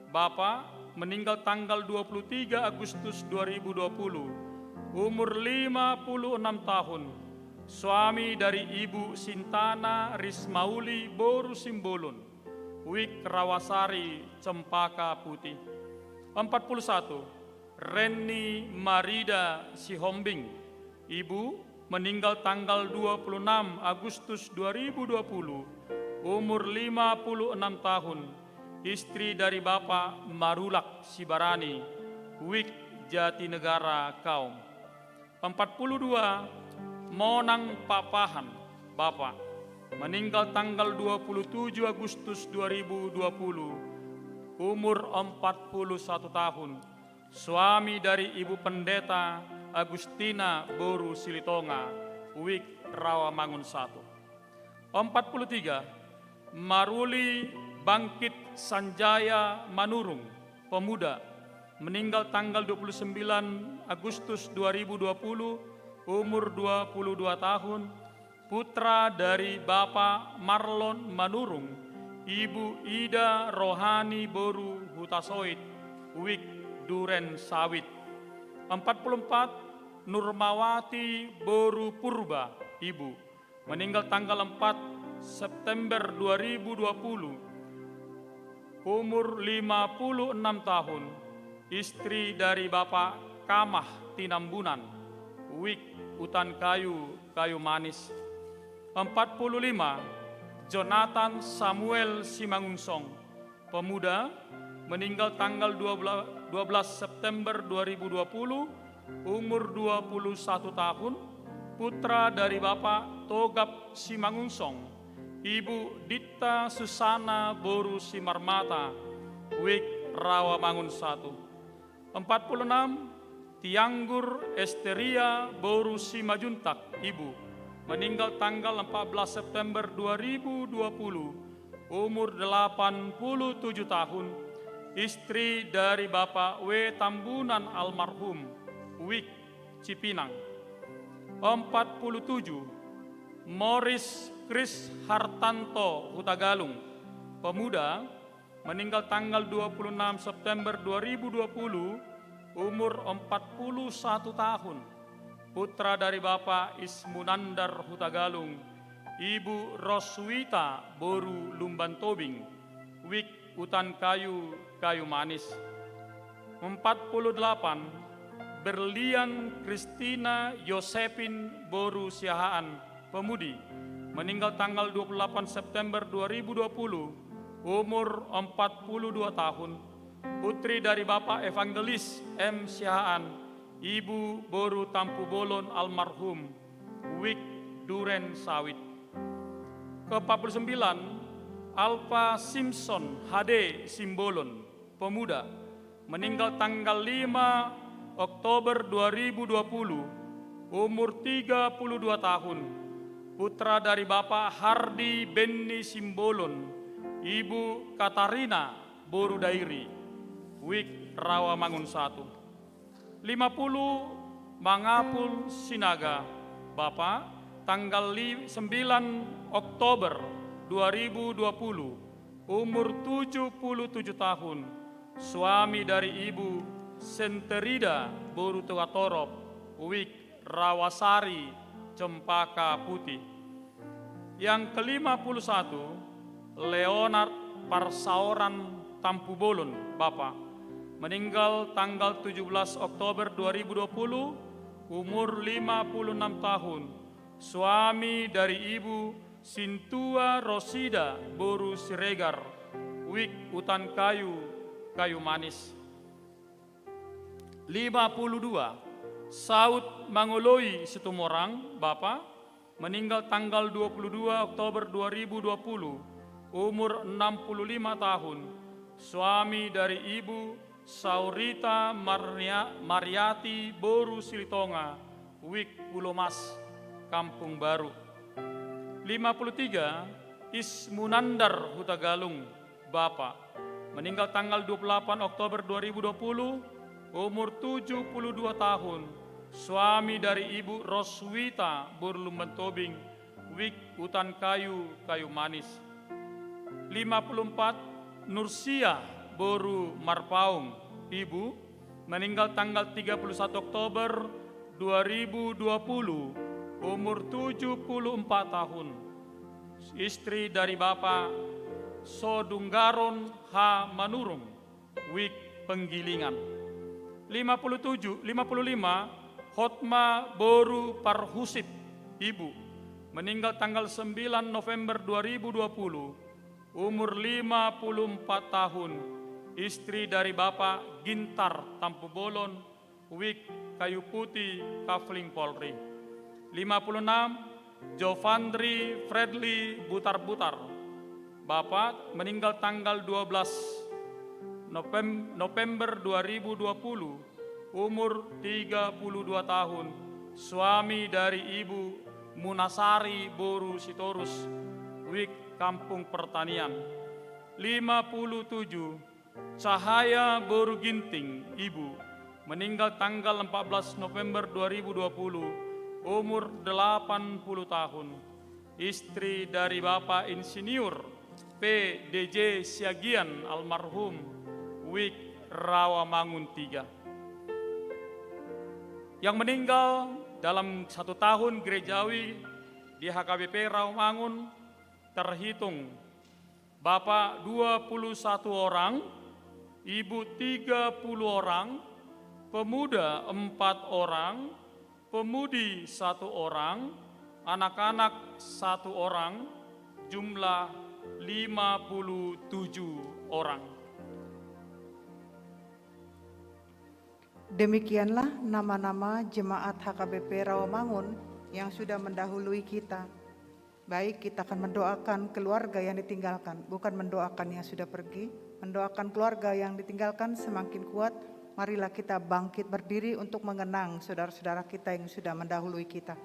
Bapak, meninggal tanggal 23 Agustus 2020, umur 56 tahun, suami dari Ibu Sintana Rismauli Boru Simbolon, Wik Rawasari Cempaka Putih. 41. Reni Marida Sihombing, Ibu, meninggal tanggal 26 Agustus 2020, umur 56 tahun, istri dari Bapak Marulak Sibarani, Wik Jatinegara Kaum. 42. Monang Papahan, Bapak, meninggal tanggal 27 Agustus 2020, umur 41 tahun, suami dari Ibu Pendeta Agustina Boru Silitonga, Wik Rawamangun 1. 43. Maruli Bangkit Sanjaya Manurung, pemuda, meninggal tanggal 29 Agustus 2020, umur 22 tahun, putra dari Bapak Marlon Manurung, Ibu Ida Rohani Boru Hutasoit, Wik Duren Sawit. 44. Nurmawati Boru Purba, Ibu, meninggal tanggal 4 September 2020, umur 56 tahun, istri dari Bapak Kamah Tinambunan, Wik Utan Kayu, Kayu Manis. 45. Jonathan Samuel Simangunsong, pemuda, meninggal tanggal 12 September 2020, umur 21 tahun, putra dari Bapak Togap Simangunsong, Ibu Dita Susana Boru Simarmata, Wik Rawamangun 1. 46. Tianggur Esteria Boru Simajuntak, Ibu, meninggal tanggal 14 September 2020, umur 87 tahun, istri dari Bapak W. Tambunan almarhum, Wik Cipinang. 47. Morris Kris Hartanto Hutagalung, pemuda, meninggal tanggal 26 September 2020, umur 41 tahun, putra dari Bapak Ismunandar Hutagalung, Ibu Roswita Boru Lumban Tobing, Wik Utan Kayu, Kayu Manis. 48. Berlian Kristina Yosepin Boru Siahaan, pemudi, meninggal tanggal 28 September 2020, umur 42 tahun, putri dari Bapak Evangelis M. Siahaan, Ibu Boru Tampu Bolon almarhum, Wik Duren Sawit. Ke-49. Alfa Simpson HD Simbolon, pemuda, meninggal tanggal 5 Oktober 2020, umur 32 tahun, putra dari Bapak Hardi Benny Simbolon, Ibu Katarina Boru Dairi, Wik Rawamangun 1. 50. Mangapul Sinaga, Bapak, tanggal 9 Oktober 2020, umur 77 tahun, suami dari Ibu Senterida Boru Tuatorop, Wik Rawasari Cempaka Putih. Yang ke-51. Leonard Parsaoran Tampu Bolon, Bapak, meninggal tanggal 17 Oktober 2020, umur 56 tahun, suami dari Ibu Sintua Rosida Boru Siregar, Wik Utan Kayu, Kayu Manis. 52. Saud Mangoloi Situmorang, Bapak, meninggal tanggal 22 Oktober 2020, umur 65 tahun, suami dari Ibu Saurita Mariati Boru Silitonga, Wik Pulomas, Kampung Baru. 53. Ismunandar Hutagalung, Bapak, meninggal tanggal 28 Oktober 2020, umur 72 tahun, suami dari Ibu Roswita Boru Lumban Tobing, Wik Utan Kayu, Kayu Manis. 54 Nursia Boru Marpaung, Ibu, meninggal tanggal 31 Oktober 2020, umur 74 tahun. Istri dari Bapak Sodunggaron H. Manurung, Wik Penggilingan. 55 Hotma Boru Parhusip, Ibu, meninggal tanggal 9 November 2020, umur 54 tahun. Istri dari Bapak Gintar Tampu Bolon, Wik Kayu Putih, Kafling Polri. 56 Jovandri Fredly Butar-Butar, Bapak meninggal tanggal 12 November 2020, umur 32 tahun, suami dari Ibu Munasari Boru Sitorus, Wik Kampung Pertanian. 57 Cahaya Boru Ginting, Ibu, meninggal tanggal 14 November 2020, umur 80 tahun, istri dari Bapak Insinyur P.D.J. Siagian almarhum, Wik Rawamangun 3. Yang meninggal dalam 1 tahun gerejawi di HKBP Rawamangun terhitung Bapak 21 orang, Ibu 30 orang, pemuda 4 orang, pemudi 1 orang, anak-anak 1 orang, jumlah 57 orang. Demikianlah nama-nama jemaat HKBP Rawamangun yang sudah mendahului kita. Baik, kita akan mendoakan keluarga yang ditinggalkan, bukan mendoakan yang sudah pergi. Mendoakan keluarga yang ditinggalkan semakin kuat. Marilah kita bangkit berdiri untuk mengenang saudara-saudara kita yang sudah mendahului kita.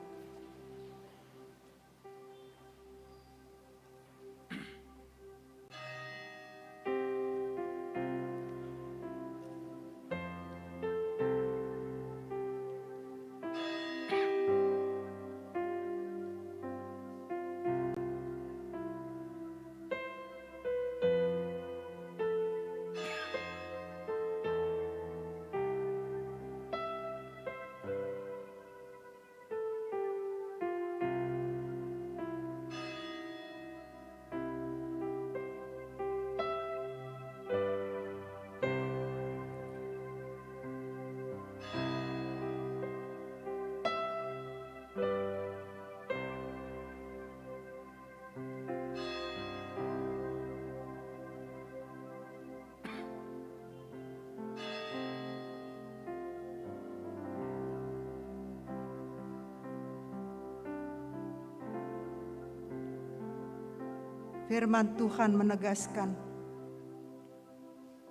Firman Tuhan menegaskan,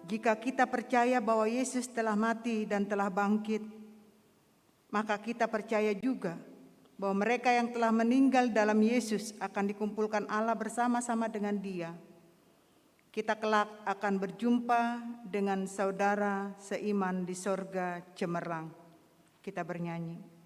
jika kita percaya bahwa Yesus telah mati dan telah bangkit, maka kita percaya juga bahwa mereka yang telah meninggal dalam Yesus akan dikumpulkan Allah bersama-sama dengan Dia. Kita kelak akan berjumpa dengan saudara seiman di sorga cemerlang. Kita bernyanyi.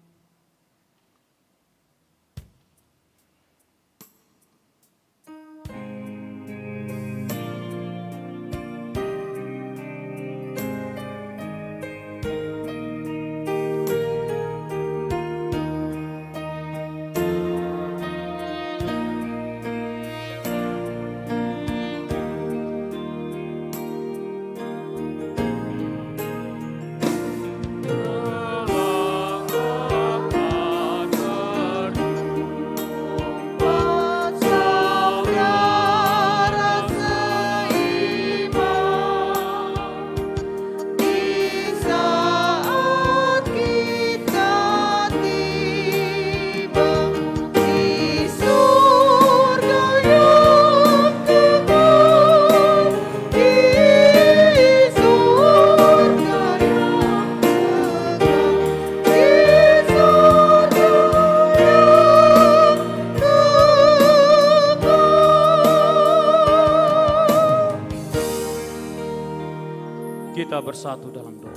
Kita bersatu dalam doa.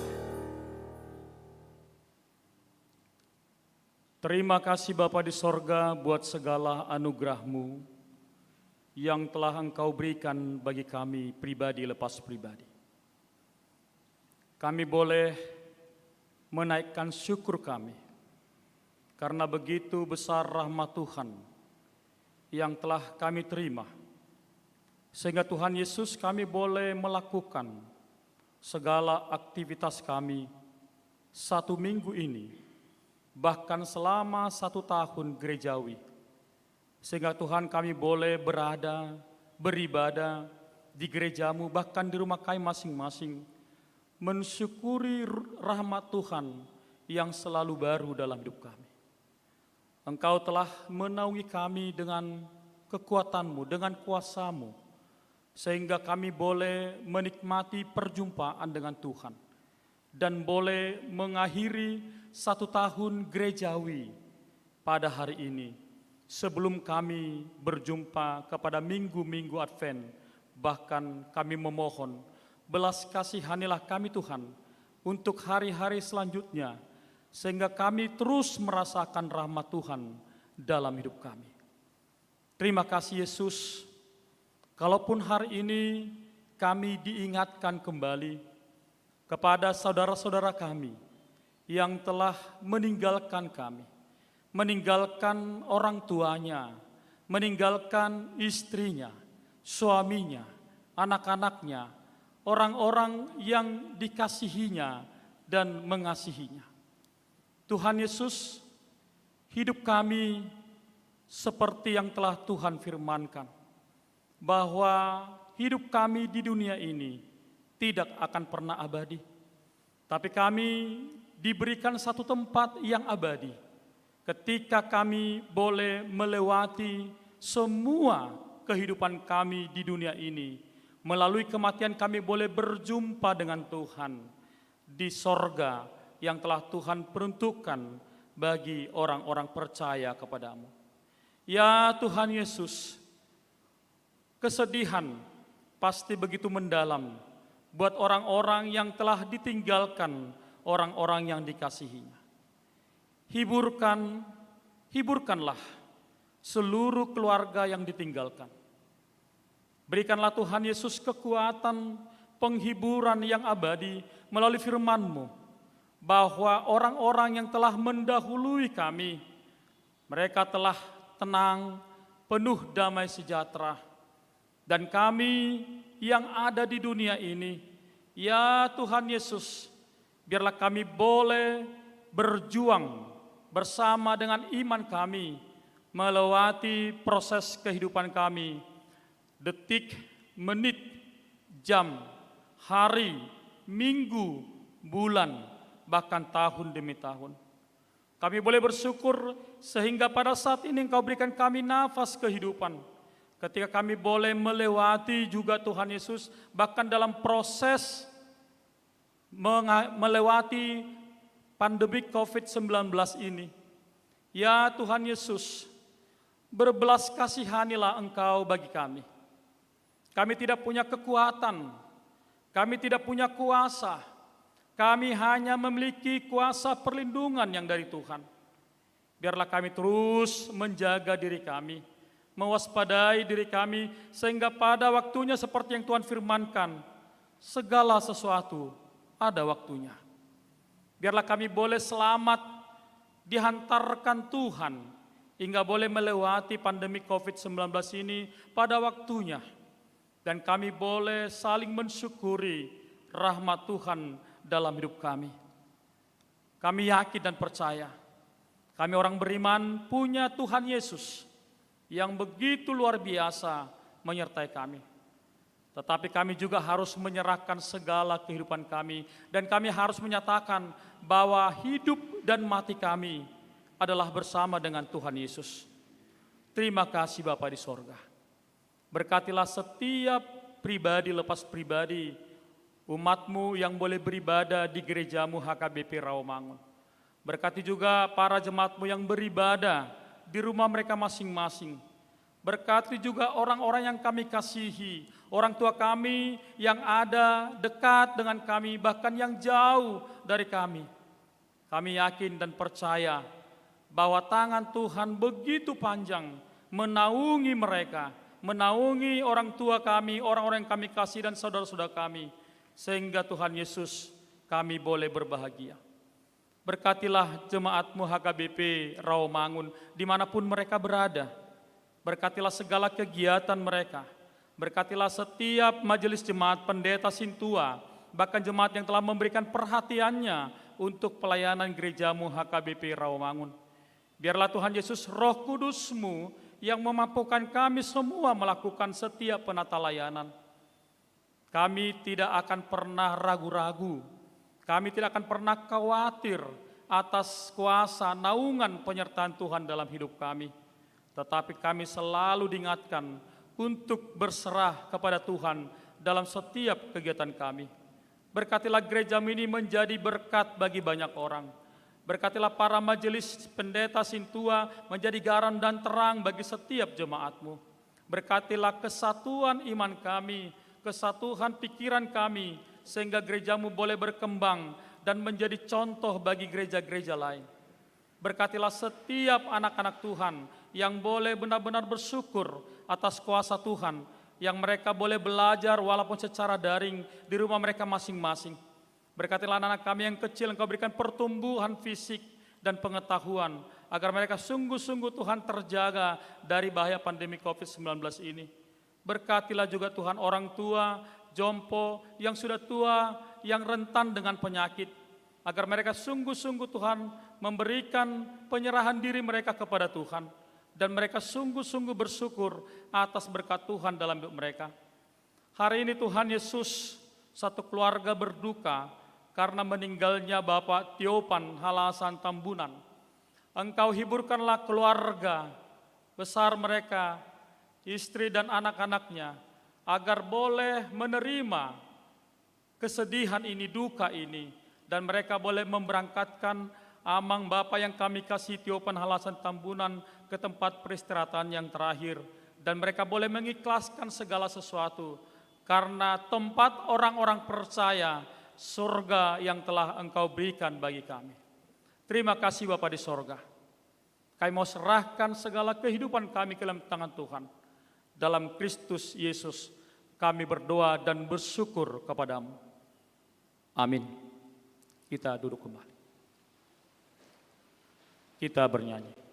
Terima kasih Bapa di sorga buat segala anugerah-Mu. yang telah Engkau berikan bagi kami pribadi lepas pribadi. Kami boleh menaikkan syukur kami karena begitu besar rahmat Tuhan yang telah kami terima, sehingga Tuhan Yesus kami boleh melakukan segala aktivitas kami 1 minggu ini, bahkan selama 1 tahun gerejawi, sehingga Tuhan kami boleh beribadah di gerejamu, bahkan di rumah kami masing-masing, mensyukuri rahmat Tuhan yang selalu baru dalam hidup kami. Engkau telah menaungi kami dengan kekuatan-Mu, dengan kuasa-Mu, sehingga kami boleh menikmati perjumpaan dengan Tuhan dan boleh mengakhiri 1 tahun gerejawi pada hari ini. Sebelum kami berjumpa kepada minggu-minggu Advent, bahkan kami memohon belas kasihanilah kami Tuhan untuk hari-hari selanjutnya, sehingga kami terus merasakan rahmat Tuhan dalam hidup kami. Terima kasih Yesus, kalaupun hari ini kami diingatkan kembali kepada saudara-saudara kami yang telah meninggalkan kami, meninggalkan orang tuanya, meninggalkan istrinya, suaminya, anak-anaknya, orang-orang yang dikasihinya dan mengasihinya. Tuhan Yesus, hidup kami seperti yang telah Tuhan firmankan, bahwa hidup kami di dunia ini tidak akan pernah abadi, tapi kami diberikan satu tempat yang abadi, ketika kami boleh melewati semua kehidupan kami di dunia ini. Melalui kematian kami boleh berjumpa dengan Tuhan di sorga yang telah Tuhan peruntukkan bagi orang-orang percaya kepadamu. Ya Tuhan Yesus, kesedihan pasti begitu mendalam buat orang-orang yang telah ditinggalkan orang-orang yang dikasihinya. Hiburkanlah seluruh keluarga yang ditinggalkan. Berikanlah Tuhan Yesus kekuatan penghiburan yang abadi melalui firman-Mu, bahwa orang-orang yang telah mendahului kami, mereka telah tenang, penuh damai sejahtera. Dan kami yang ada di dunia ini, ya Tuhan Yesus, biarlah kami boleh berjuang bersama dengan iman kami, melewati proses kehidupan kami, detik, menit, jam, hari, minggu, bulan, bahkan tahun demi tahun. Kami boleh bersyukur sehingga pada saat ini Engkau berikan kami nafas kehidupan. Ketika kami boleh melewati juga Tuhan Yesus, bahkan dalam proses melewati pandemi COVID-19 ini. Ya Tuhan Yesus, berbelas kasihanilah Engkau bagi kami. Kami tidak punya kekuatan, kami tidak punya kuasa, kami hanya memiliki kuasa perlindungan yang dari Tuhan. Biarlah kami terus menjaga diri kami, mewaspadai diri kami, sehingga pada waktunya seperti yang Tuhan firmankan, segala sesuatu ada waktunya. Biarlah kami boleh selamat dihantarkan Tuhan, hingga boleh melewati pandemi COVID-19 ini pada waktunya. Dan kami boleh saling mensyukuri rahmat Tuhan dalam hidup kami. Kami yakin dan percaya, kami orang beriman punya Tuhan Yesus yang begitu luar biasa menyertai kami. Tetapi kami juga harus menyerahkan segala kehidupan kami, dan kami harus menyatakan bahwa hidup dan mati kami adalah bersama dengan Tuhan Yesus. Terima kasih Bapa di sorga. Berkatilah setiap pribadi lepas pribadi, umat-Mu yang boleh beribadah di gereja-Mu HKBP Rawamangun. Berkati juga para jemaat-Mu yang beribadah di rumah mereka masing-masing. Berkati juga orang-orang yang kami kasihi, orang tua kami yang ada dekat dengan kami, bahkan yang jauh dari kami. Kami yakin dan percaya bahwa tangan Tuhan begitu panjang menaungi mereka, menaungi orang tua kami, orang-orang yang kami kasih dan saudara-saudara kami, sehingga Tuhan Yesus kami boleh berbahagia. Berkatilah jemaat-Mu HKBP Rawamangun dimanapun mereka berada. Berkatilah segala kegiatan mereka. Berkatilah setiap majelis jemaat, pendeta Sintua, bahkan jemaat yang telah memberikan perhatiannya untuk pelayanan gereja-Mu HKBP Rawamangun. Biarlah Tuhan Yesus, Roh Kudus-Mu yang memampukan kami semua melakukan setiap penata layanan. Kami tidak akan pernah ragu-ragu. Kami tidak akan pernah khawatir atas kuasa naungan penyertaan Tuhan dalam hidup kami. Tetapi kami selalu diingatkan untuk berserah kepada Tuhan dalam setiap kegiatan kami. Berkatilah gereja ini menjadi berkat bagi banyak orang. Berkatilah para majelis pendeta Sintua menjadi garam dan terang bagi setiap jemaat-Mu. Berkatilah kesatuan iman kami, kesatuan pikiran kami, sehingga gereja-Mu boleh berkembang dan menjadi contoh bagi gereja-gereja lain. Berkatilah setiap anak-anak Tuhan yang boleh benar-benar bersyukur atas kuasa Tuhan, yang mereka boleh belajar walaupun secara daring di rumah mereka masing-masing. Berkatilah anak-anak kami yang kecil, Engkau berikan pertumbuhan fisik dan pengetahuan, agar mereka sungguh-sungguh Tuhan terjaga dari bahaya pandemi COVID-19 ini. Berkatilah juga Tuhan orang tua, jompo, yang sudah tua, yang rentan dengan penyakit, agar mereka sungguh-sungguh Tuhan memberikan penyerahan diri mereka kepada Tuhan, dan mereka sungguh-sungguh bersyukur atas berkat Tuhan dalam hidup mereka. Hari ini Tuhan Yesus, satu keluarga berduka karena meninggalnya Bapak Tiopan Halasan Tambunan. Engkau hiburkanlah keluarga besar mereka, istri dan anak-anaknya, agar boleh menerima kesedihan ini, duka ini, dan mereka boleh memberangkatkan amang Bapa yang kami kasih Tiopan Halasan Tambunan ke tempat peristirahatan yang terakhir, dan mereka boleh mengikhlaskan segala sesuatu karena tempat orang-orang percaya surga yang telah Engkau berikan bagi kami. Terima kasih Bapa di sorga. Kami mau serahkan segala kehidupan kami ke dalam tangan Tuhan. Dalam Kristus Yesus kami berdoa dan bersyukur kepadamu. Amin. Kita duduk kembali. Kita bernyanyi.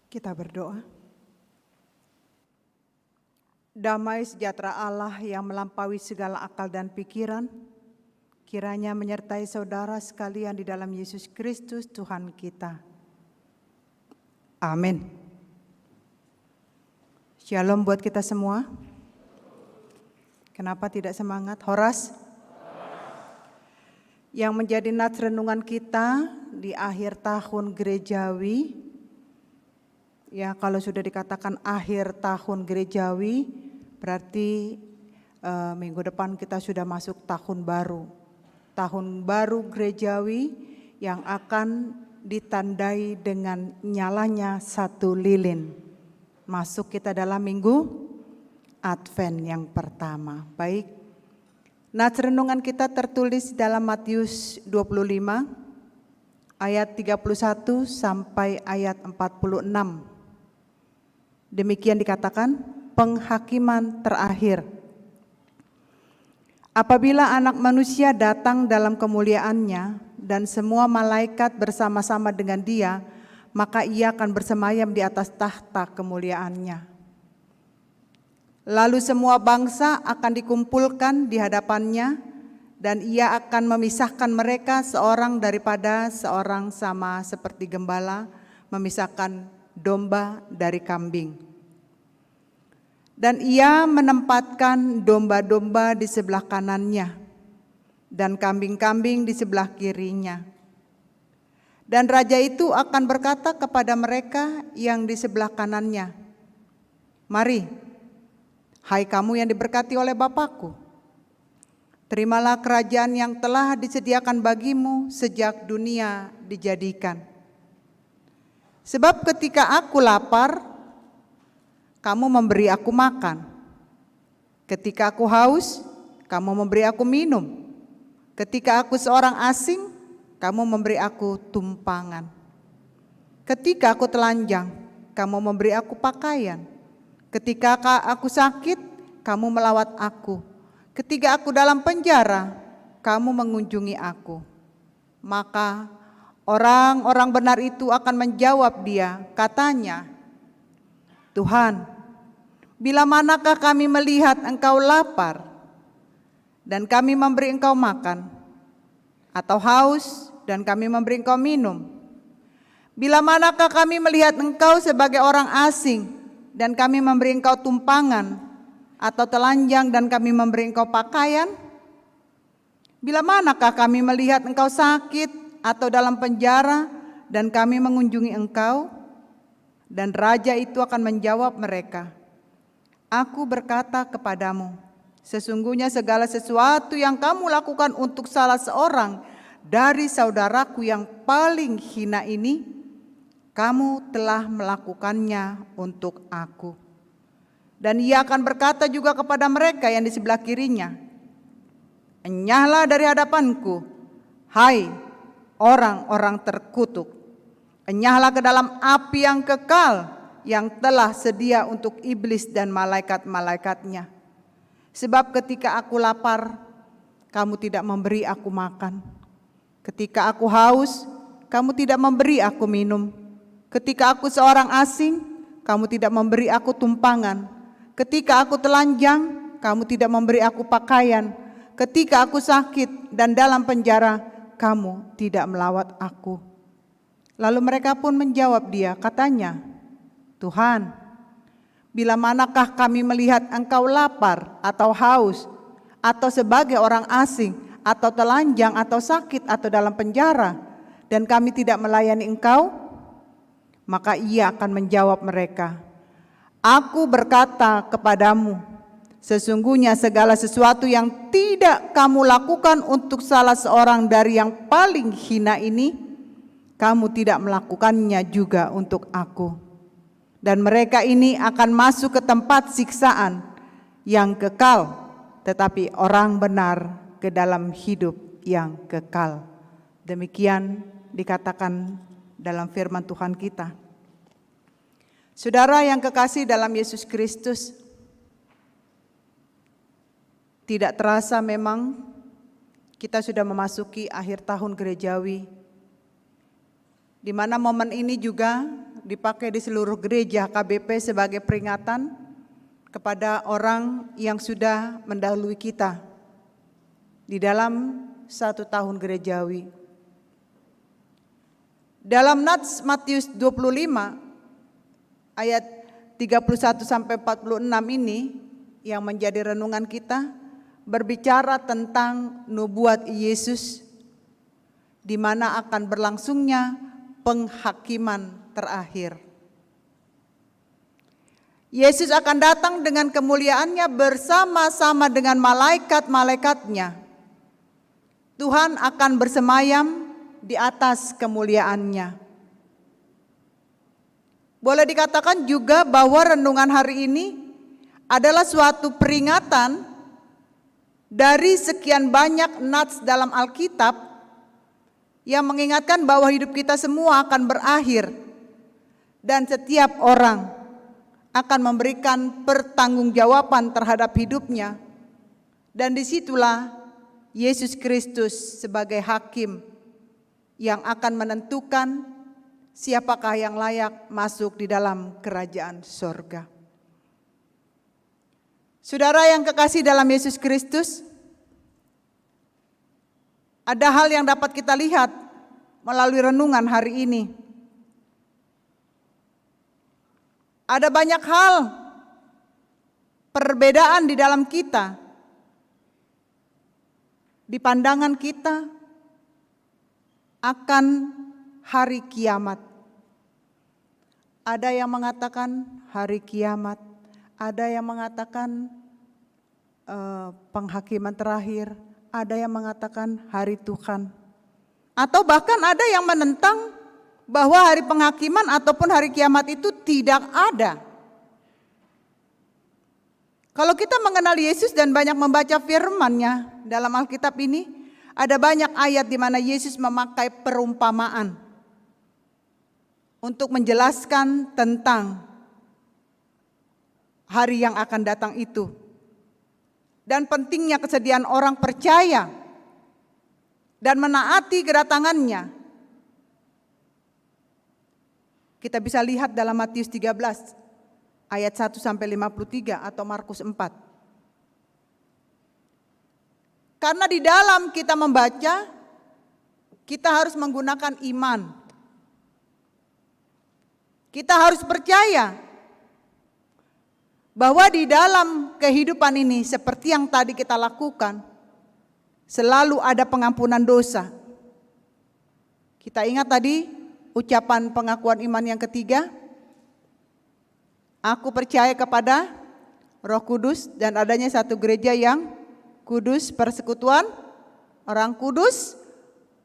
Kita berdoa. Damai sejahtera Allah yang melampaui segala akal dan pikiran, kiranya menyertai saudara sekalian di dalam Yesus Kristus Tuhan kita. Amin. Shalom buat kita semua. Kenapa tidak semangat? Horas? Yang menjadi nats renungan kita di akhir tahun gerejawi, ya kalau sudah dikatakan akhir tahun gerejawi, berarti minggu depan kita sudah masuk tahun baru. Tahun baru gerejawi yang akan ditandai dengan nyalanya satu lilin. Masuk kita dalam minggu Advent yang pertama. Baik, nats renungan kita tertulis dalam Matius 25 ayat 31 sampai ayat 46. Demikian dikatakan penghakiman terakhir. Apabila Anak Manusia datang dalam kemuliaannya dan semua malaikat bersama-sama dengan Dia, maka Ia akan bersemayam di atas tahta kemuliaannya. Lalu semua bangsa akan dikumpulkan di hadapannya, dan Ia akan memisahkan mereka seorang daripada seorang, sama seperti gembala memisahkan domba dari kambing. Dan Ia menempatkan domba-domba di sebelah kanannya dan kambing-kambing di sebelah kirinya. Dan raja itu akan berkata kepada mereka yang di sebelah kanannya, "Mari, hai kamu yang diberkati oleh Bapa-Ku, terimalah kerajaan yang telah disediakan bagimu sejak dunia dijadikan. Sebab ketika aku lapar, kamu memberi aku makan. Ketika aku haus, kamu memberi aku minum. Ketika aku seorang asing, kamu memberi aku tumpangan. Ketika aku telanjang, kamu memberi aku pakaian. Ketika aku sakit, kamu melawat aku. Ketika aku dalam penjara, kamu mengunjungi aku." Maka orang-orang benar itu akan menjawab Dia, katanya, "Tuhan, bila manakah kami melihat Engkau lapar dan kami memberi Engkau makan, atau haus dan kami memberi Engkau minum? Bila manakah kami melihat Engkau sebagai orang asing dan kami memberi Engkau tumpangan, atau telanjang dan kami memberi Engkau pakaian? Bila manakah kami melihat Engkau sakit atau dalam penjara dan kami mengunjungi Engkau?" Dan raja itu akan menjawab mereka, "Aku berkata kepadamu, sesungguhnya segala sesuatu yang kamu lakukan untuk salah seorang dari saudaraku yang paling hina ini, kamu telah melakukannya untuk aku." Dan Ia akan berkata juga kepada mereka yang di sebelah kirinya, "Enyahlah dari hadapanku, hai orang-orang terkutuk. Enyahlah ke dalam api yang kekal yang telah sedia untuk iblis dan malaikat-malaikatnya. Sebab ketika aku lapar, kamu tidak memberi aku makan. Ketika aku haus, kamu tidak memberi aku minum. Ketika aku seorang asing, kamu tidak memberi aku tumpangan. Ketika aku telanjang, kamu tidak memberi aku pakaian. Ketika aku sakit dan dalam penjara, kamu tidak melawat aku." Lalu mereka pun menjawab Dia, katanya, "Tuhan, bila manakah kami melihat Engkau lapar atau haus, atau sebagai orang asing, atau telanjang, atau sakit, atau dalam penjara, dan kami tidak melayani Engkau?" Maka Ia akan menjawab mereka, "Aku berkata kepadamu, sesungguhnya segala sesuatu yang tidak kamu lakukan untuk salah seorang dari yang paling hina ini, kamu tidak melakukannya juga untuk aku." Dan mereka ini akan masuk ke tempat siksaan yang kekal, tetapi orang benar ke dalam hidup yang kekal. Demikian dikatakan dalam firman Tuhan kita. Saudara yang kekasih dalam Yesus Kristus, tidak terasa memang kita sudah memasuki akhir tahun gerejawi, di mana momen ini juga dipakai di seluruh gereja KBP sebagai peringatan kepada orang yang sudah mendahului kita di dalam 1 tahun gerejawi. Dalam Nats Matius 25 ayat 31 sampai 46 ini yang menjadi renungan kita, berbicara tentang nubuat Yesus, di mana akan berlangsungnya penghakiman terakhir. Yesus akan datang dengan kemuliaannya bersama-sama dengan malaikat-malaikatnya. Tuhan akan bersemayam di atas kemuliaannya. Boleh dikatakan juga bahwa renungan hari ini adalah suatu peringatan dari sekian banyak nats dalam Alkitab yang mengingatkan bahwa hidup kita semua akan berakhir dan setiap orang akan memberikan pertanggungjawaban terhadap hidupnya. Dan disitulah Yesus Kristus sebagai hakim yang akan menentukan siapakah yang layak masuk di dalam kerajaan sorga. Saudara yang kekasih dalam Yesus Kristus, ada hal yang dapat kita lihat melalui renungan hari ini. Ada banyak hal perbedaan di dalam kita, di pandangan kita akan hari kiamat. Ada yang mengatakan hari kiamat, ada yang mengatakan penghakiman terakhir, ada yang mengatakan hari Tuhan. Atau bahkan ada yang menentang bahwa hari penghakiman ataupun hari kiamat itu tidak ada. Kalau kita mengenal Yesus dan banyak membaca firman-Nya dalam Alkitab ini, ada banyak ayat di mana Yesus memakai perumpamaan untuk menjelaskan tentang hari yang akan datang itu. Dan pentingnya kesediaan orang percaya dan menaati kedatangannya. Kita bisa lihat dalam Matius 13 ayat 1 sampai 53 atau Markus 4. Karena di dalam kita membaca, kita harus menggunakan iman. Kita harus percaya bahwa di dalam kehidupan ini seperti yang tadi kita lakukan, selalu ada pengampunan dosa. Kita ingat tadi ucapan pengakuan iman yang ketiga, aku percaya kepada Roh Kudus dan adanya satu gereja yang kudus, persekutuan orang kudus,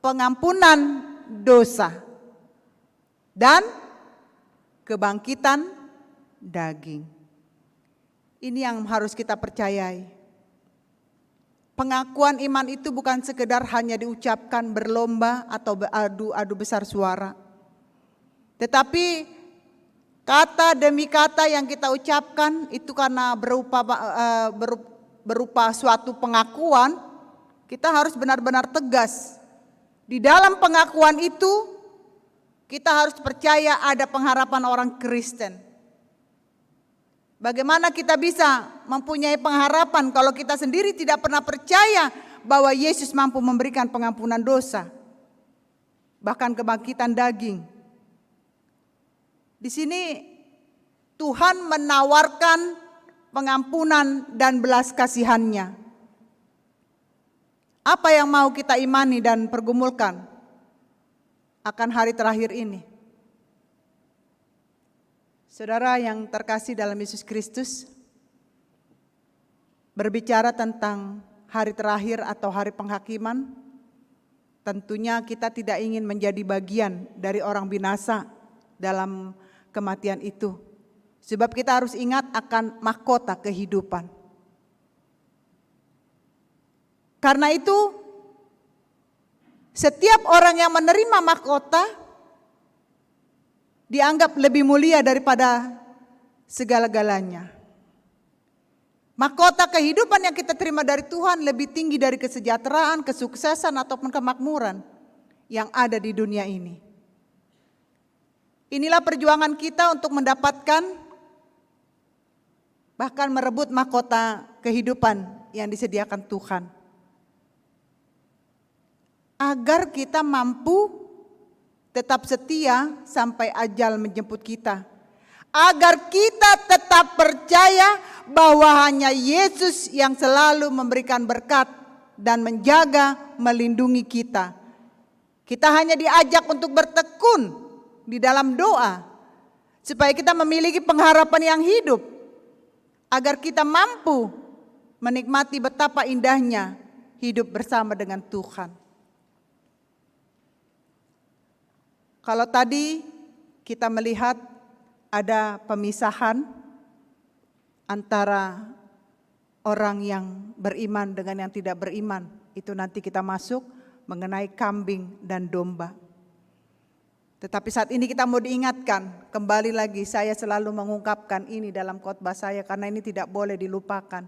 pengampunan dosa, dan kebangkitan daging. Ini yang harus kita percayai. Pengakuan iman itu bukan sekedar hanya diucapkan berlomba atau beradu besar suara. Tetapi kata demi kata yang kita ucapkan itu karena berupa suatu pengakuan, kita harus benar-benar tegas. Di dalam pengakuan itu, kita harus percaya ada pengharapan orang Kristen. Bagaimana kita bisa mempunyai pengharapan kalau kita sendiri tidak pernah percaya bahwa Yesus mampu memberikan pengampunan dosa, bahkan kebangkitan daging. Di sini Tuhan menawarkan pengampunan dan belas kasihan-Nya. Apa yang mau kita imani dan pergumulkan akan hari terakhir ini? Saudara yang terkasih dalam Yesus Kristus, berbicara tentang hari terakhir atau hari penghakiman, tentunya kita tidak ingin menjadi bagian dari orang binasa dalam kematian itu. Sebab kita harus ingat akan mahkota kehidupan. Karena itu, setiap orang yang menerima mahkota dianggap lebih mulia daripada segala-galanya. Mahkota kehidupan yang kita terima dari Tuhan lebih tinggi dari kesejahteraan, kesuksesan ataupun kemakmuran yang ada di dunia ini. Inilah perjuangan kita untuk mendapatkan bahkan merebut mahkota kehidupan yang disediakan Tuhan. Agar kita mampu tetap setia sampai ajal menjemput kita. Agar kita tetap percaya bahwa hanya Yesus yang selalu memberikan berkat dan menjaga, melindungi kita. Kita hanya diajak untuk bertekun di dalam doa, supaya kita memiliki pengharapan yang hidup, agar kita mampu menikmati betapa indahnya hidup bersama dengan Tuhan. Kalau tadi kita melihat ada pemisahan antara orang yang beriman dengan yang tidak beriman, itu nanti kita masuk mengenai kambing dan domba. Tetapi saat ini kita mau diingatkan, kembali lagi saya selalu mengungkapkan ini dalam khotbah saya karena ini tidak boleh dilupakan.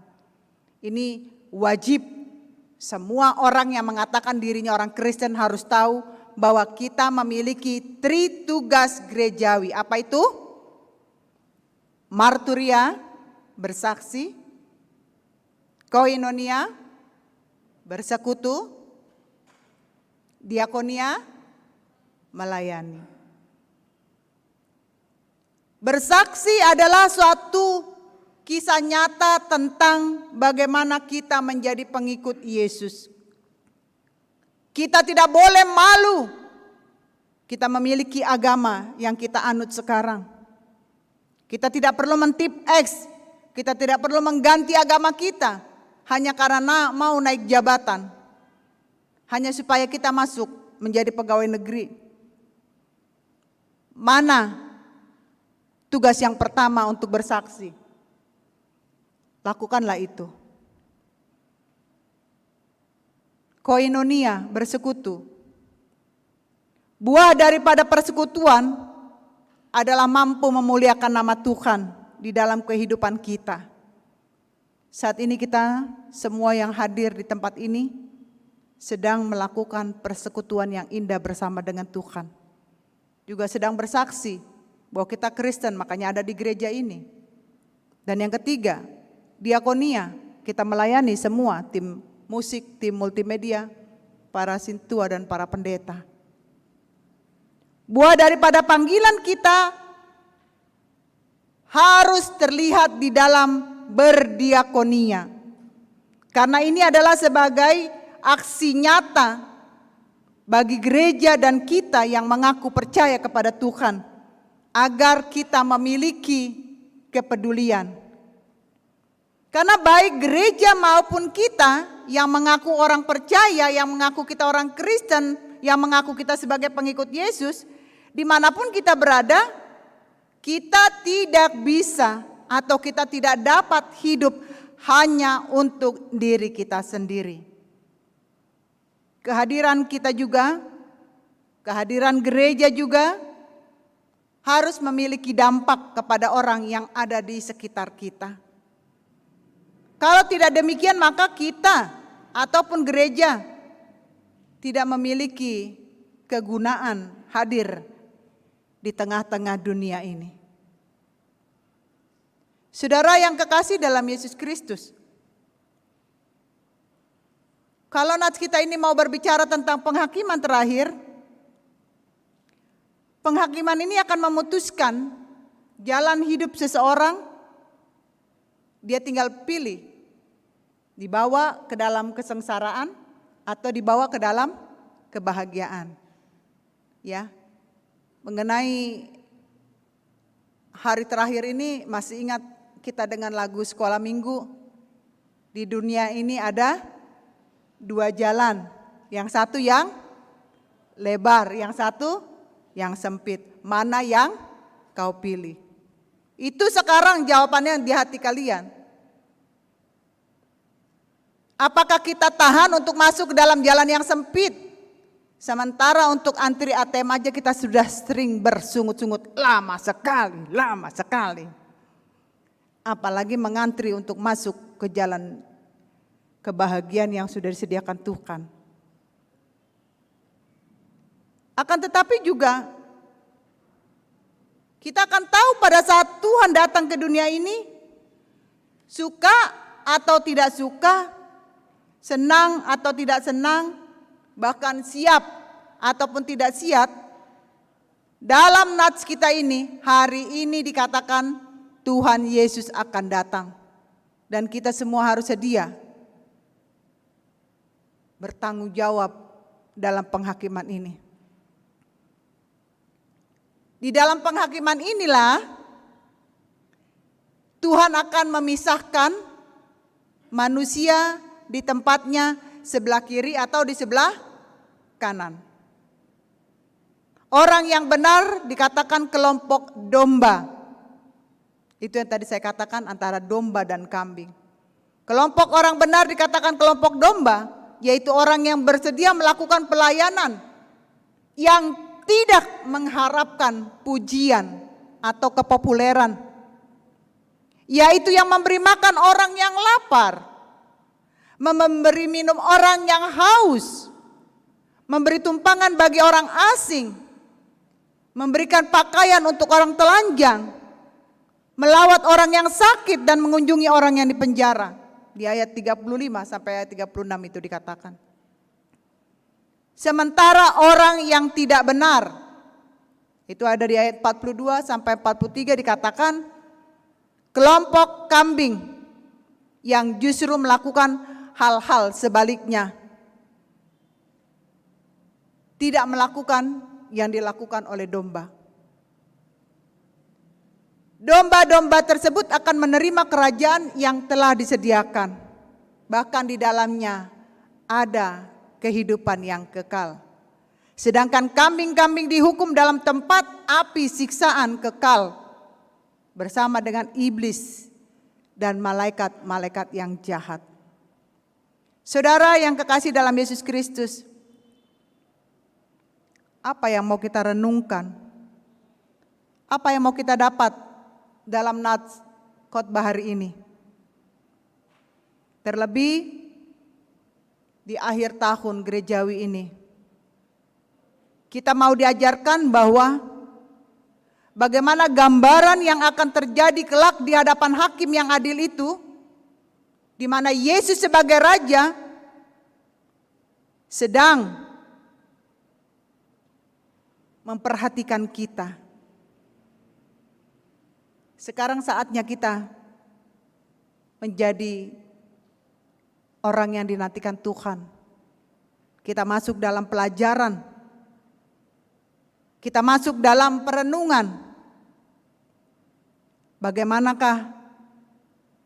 Ini wajib semua orang yang mengatakan dirinya orang Kristen harus tahu bahwa kita memiliki tritugas gerejawi. Apa itu? Marturia, bersaksi, koinonia, bersekutu, diakonia, melayani. Bersaksi adalah suatu kisah nyata tentang bagaimana kita menjadi pengikut Yesus. Kita tidak boleh malu. Kita memiliki agama yang kita anut sekarang. Kita tidak perlu mentip X. Kita tidak perlu mengganti agama kita hanya karena mau naik jabatan. Hanya supaya kita masuk menjadi pegawai negeri. Mana tugas yang pertama untuk bersaksi? Lakukanlah itu. Koinonia, bersekutu. Buah daripada persekutuan adalah mampu memuliakan nama Tuhan di dalam kehidupan kita. Saat ini kita semua yang hadir di tempat ini sedang melakukan persekutuan yang indah bersama dengan Tuhan. Juga sedang bersaksi bahwa kita Kristen, makanya ada di gereja ini. Dan yang ketiga, diakonia, kita melayani semua tim musik, tim multimedia, para sintua dan para pendeta. Buah daripada panggilan kita harus terlihat di dalam berdiakonia. Karena ini adalah sebagai aksi nyata bagi gereja dan kita yang mengaku percaya kepada Tuhan, agar kita memiliki kepedulian. Karena baik gereja maupun kita yang mengaku orang percaya, yang mengaku kita orang Kristen, yang mengaku kita sebagai pengikut Yesus, dimanapun kita berada, kita tidak bisa atau kita tidak dapat hidup hanya untuk diri kita sendiri. Kehadiran kita juga, kehadiran gereja juga harus memiliki dampak kepada orang yang ada di sekitar kita. Kalau tidak demikian, maka kita ataupun gereja tidak memiliki kegunaan hadir di tengah-tengah dunia ini. Saudara yang kekasih dalam Yesus Kristus, kalau nats kita ini mau berbicara tentang penghakiman terakhir, penghakiman ini akan memutuskan jalan hidup seseorang. Dia tinggal pilih, dibawa ke dalam kesengsaraan atau dibawa ke dalam kebahagiaan. Ya, mengenai hari terakhir ini masih ingat kita dengan lagu sekolah minggu. Di dunia ini ada dua jalan, yang satu yang lebar, yang satu yang sempit. Mana yang kau pilih? Itu sekarang jawabannya di hati kalian. Apakah kita tahan untuk masuk ke dalam jalan yang sempit? Sementara untuk antri ATM aja kita sudah sering bersungut-sungut, lama sekali. Apalagi mengantri untuk masuk ke jalan kebahagiaan yang sudah disediakan Tuhan. Akan tetapi juga kita akan tahu pada saat Tuhan datang ke dunia ini, suka atau tidak suka, senang atau tidak senang, bahkan siap ataupun tidak siap, dalam nats kita ini, hari ini dikatakan Tuhan Yesus akan datang. Dan kita semua harus sedia bertanggung jawab dalam penghakiman ini. Di dalam penghakiman inilah Tuhan akan memisahkan manusia di tempatnya sebelah kiri atau di sebelah kanan. Orang yang benar dikatakan kelompok domba. Itu yang tadi saya katakan antara domba dan kambing. Kelompok orang benar dikatakan kelompok domba, yaitu orang yang bersedia melakukan pelayanan yang tidak mengharapkan pujian atau kepopuleran, yaitu yang memberi makan orang yang lapar, memberi minum orang yang haus, memberi tumpangan bagi orang asing, memberikan pakaian untuk orang telanjang, melawat orang yang sakit dan mengunjungi orang yang dipenjara. Di ayat 35 sampai ayat 36 itu dikatakan. Sementara orang yang tidak benar, itu ada di ayat 42 sampai 43 dikatakan, kelompok kambing yang justru melakukan hal-hal sebaliknya. Tidak melakukan yang dilakukan oleh domba. Domba-domba tersebut akan menerima kerajaan yang telah disediakan. Bahkan di dalamnya ada kehidupan yang kekal. Sedangkan kambing-kambing dihukum dalam tempat api siksaan kekal bersama dengan iblis dan malaikat-malaikat yang jahat. Saudara yang kekasih dalam Yesus Kristus, apa yang mau kita renungkan? Apa yang mau kita dapat dalam nats khotbah hari ini? Terlebih di akhir tahun gerejawi ini, kita mau diajarkan bahwa bagaimana gambaran yang akan terjadi kelak di hadapan hakim yang adil itu, di mana Yesus sebagai Raja sedang memperhatikan kita. Sekarang saatnya kita menjadi orang yang dinantikan Tuhan. Kita masuk dalam pelajaran. Kita masuk dalam perenungan. Bagaimanakah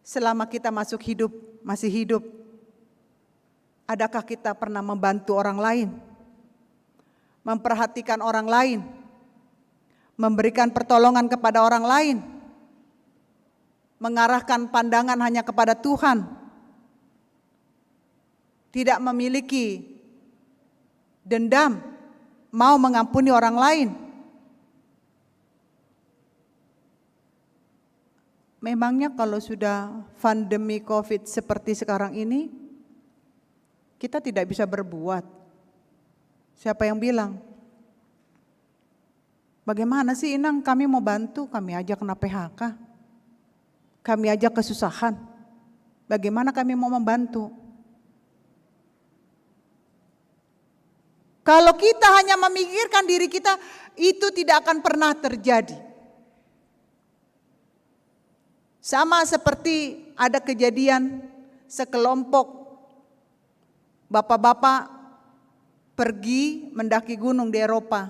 selama kita masih hidup, adakah kita pernah membantu orang lain? Memperhatikan orang lain? Memberikan pertolongan kepada orang lain? Mengarahkan pandangan hanya kepada Tuhan, tidak memiliki dendam, mau mengampuni orang lain. Memangnya kalau sudah pandemi COVID seperti sekarang ini, kita tidak bisa berbuat? Siapa yang bilang? Bagaimana sih Inang, kami mau bantu, kami aja kena PHK. Kami aja kesusahan, bagaimana kami mau membantu? Kalau kita hanya memikirkan diri kita, itu tidak akan pernah terjadi. Sama seperti ada kejadian sekelompok bapak-bapak pergi mendaki gunung di Eropa.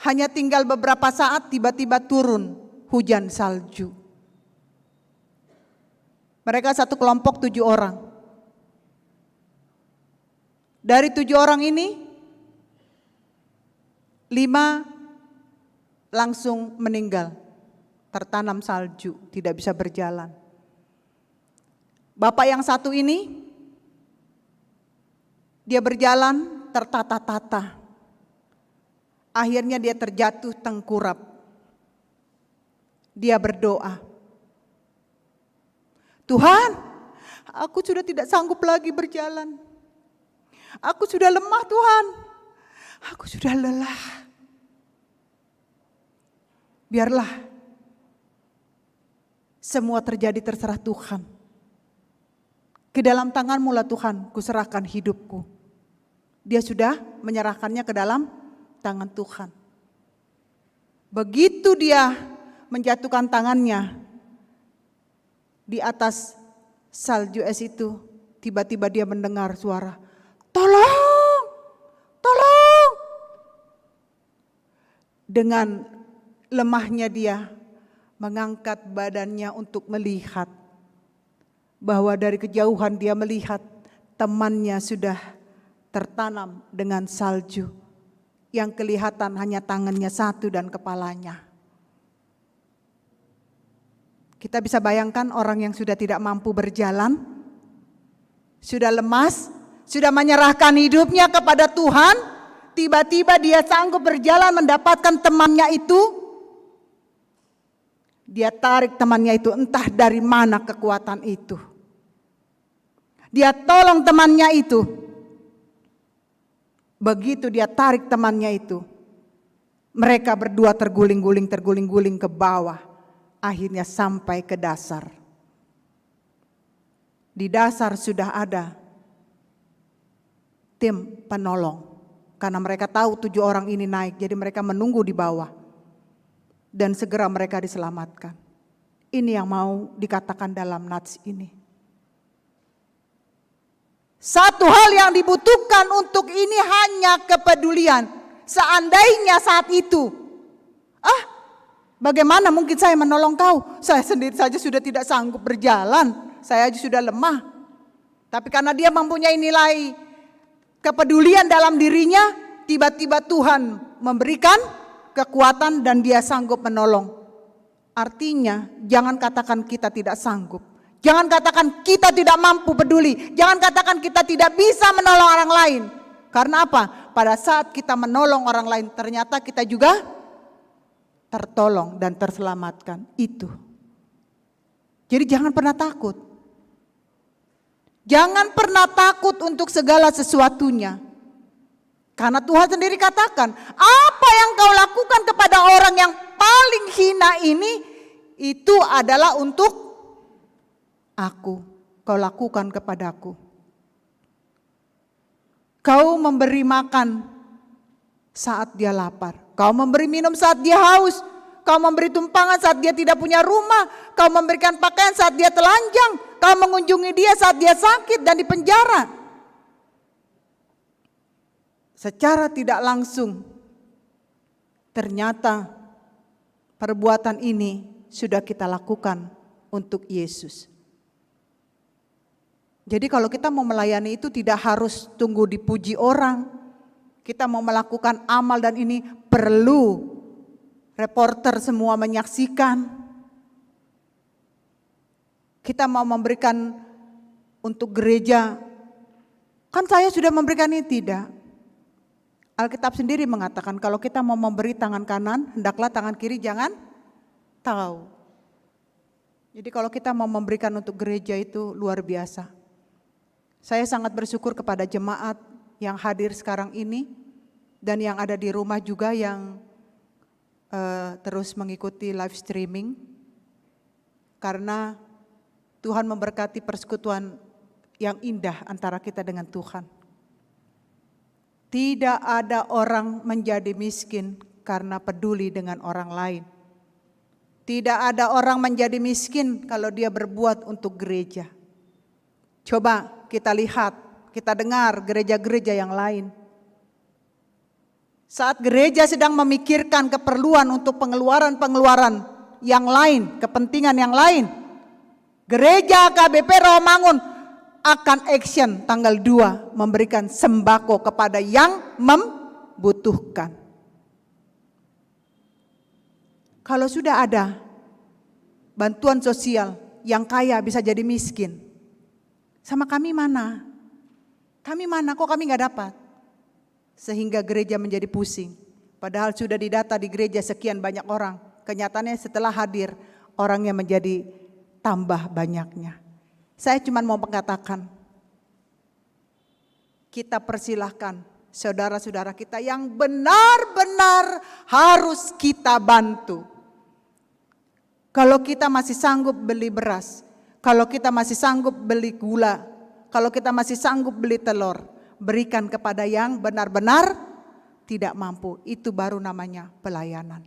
Hanya tinggal beberapa saat tiba-tiba turun hujan salju. Mereka satu kelompok 7 orang. Dari 7 orang ini, 5 langsung meninggal. Tertanam salju, tidak bisa berjalan. Bapak yang satu ini, dia berjalan tertata-tata. Akhirnya dia terjatuh tengkurap. Dia berdoa, Tuhan, aku sudah tidak sanggup lagi berjalan. Aku sudah lemah Tuhan, aku sudah lelah. Biarlah semua terjadi terserah Tuhan. Ke dalam tangan-Mu lah Tuhan, kuserahkan hidupku. Dia sudah menyerahkannya ke dalam tangan Tuhan. Begitu dia menjatuhkan tangannya di atas salju es itu, tiba-tiba dia mendengar suara, tolong, tolong. Dengan lemahnya dia mengangkat badannya untuk melihat, bahwa dari kejauhan dia melihat temannya sudah tertanam dengan salju, yang kelihatan hanya tangannya satu dan kepalanya. Kita bisa bayangkan orang yang sudah tidak mampu berjalan, sudah lemas, sudah menyerahkan hidupnya kepada Tuhan, tiba-tiba dia sanggup berjalan mendapatkan temannya itu. Dia tarik temannya itu, entah dari mana kekuatan itu. Dia tolong temannya itu. Begitu dia tarik temannya itu, mereka berdua terguling-guling ke bawah. Akhirnya sampai ke dasar. Di dasar sudah ada tim penolong. Karena mereka tahu 7 orang ini naik, jadi mereka menunggu di bawah. Dan segera mereka diselamatkan. Ini yang mau dikatakan dalam nats ini. Satu hal yang dibutuhkan untuk ini hanya kepedulian. Seandainya saat itu, bagaimana mungkin saya menolong kau? Saya sendiri saja sudah tidak sanggup berjalan, saya aja sudah lemah. Tapi karena dia mempunyai nilai kepedulian dalam dirinya, tiba-tiba Tuhan memberikan kekuatan dan dia sanggup menolong. Artinya, jangan katakan kita tidak sanggup. Jangan katakan kita tidak mampu peduli. Jangan katakan kita tidak bisa menolong orang lain. Karena apa? Pada saat kita menolong orang lain, ternyata kita juga tertolong dan terselamatkan. Itu. Jadi jangan pernah takut. Jangan pernah takut untuk segala sesuatunya. Karena Tuhan sendiri katakan, apa yang kau lakukan kepada orang yang paling hina ini, itu adalah untuk aku, kau lakukan kepadaku. Kau memberi makan saat dia lapar. Kau memberi minum saat dia haus. Kau memberi tumpangan saat dia tidak punya rumah. Kau memberikan pakaian saat dia telanjang. Kau mengunjungi dia saat dia sakit dan di penjara. Secara tidak langsung, ternyata perbuatan ini sudah kita lakukan untuk Yesus. Jadi kalau kita mau melayani itu tidak harus tunggu dipuji orang. Kita mau melakukan amal dan ini perlu reporter semua menyaksikan. Kita mau memberikan untuk gereja. Kan saya sudah memberikan ini, tidak. Alkitab sendiri mengatakan kalau kita mau memberi tangan kanan, hendaklah tangan kiri jangan tahu. Jadi kalau kita mau memberikan untuk gereja itu luar biasa. Saya sangat bersyukur kepada jemaat yang hadir sekarang ini dan yang ada di rumah juga yang terus mengikuti live streaming. Karena Tuhan memberkati persekutuan yang indah antara kita dengan Tuhan. Tidak ada orang menjadi miskin karena peduli dengan orang lain. Tidak ada orang menjadi miskin kalau dia berbuat untuk gereja. Coba kita lihat, kita dengar gereja-gereja yang lain. Saat gereja sedang memikirkan keperluan untuk pengeluaran-pengeluaran yang lain, kepentingan yang lain, gereja KBP Rawamangun akan action tanggal 2 memberikan sembako kepada yang membutuhkan. Kalau sudah ada bantuan sosial yang kaya bisa jadi miskin, sama kami mana? Kami mana? Kok kami gak dapat? Sehingga gereja menjadi pusing. Padahal sudah didata di gereja sekian banyak orang. Kenyataannya setelah hadir orangnya menjadi tambah banyaknya. Saya cuma mau mengatakan, kita persilahkan saudara-saudara kita yang benar-benar harus kita bantu. Kalau kita masih sanggup beli beras, kalau kita masih sanggup beli gula, kalau kita masih sanggup beli telur, berikan kepada yang benar-benar tidak mampu. Itu baru namanya pelayanan.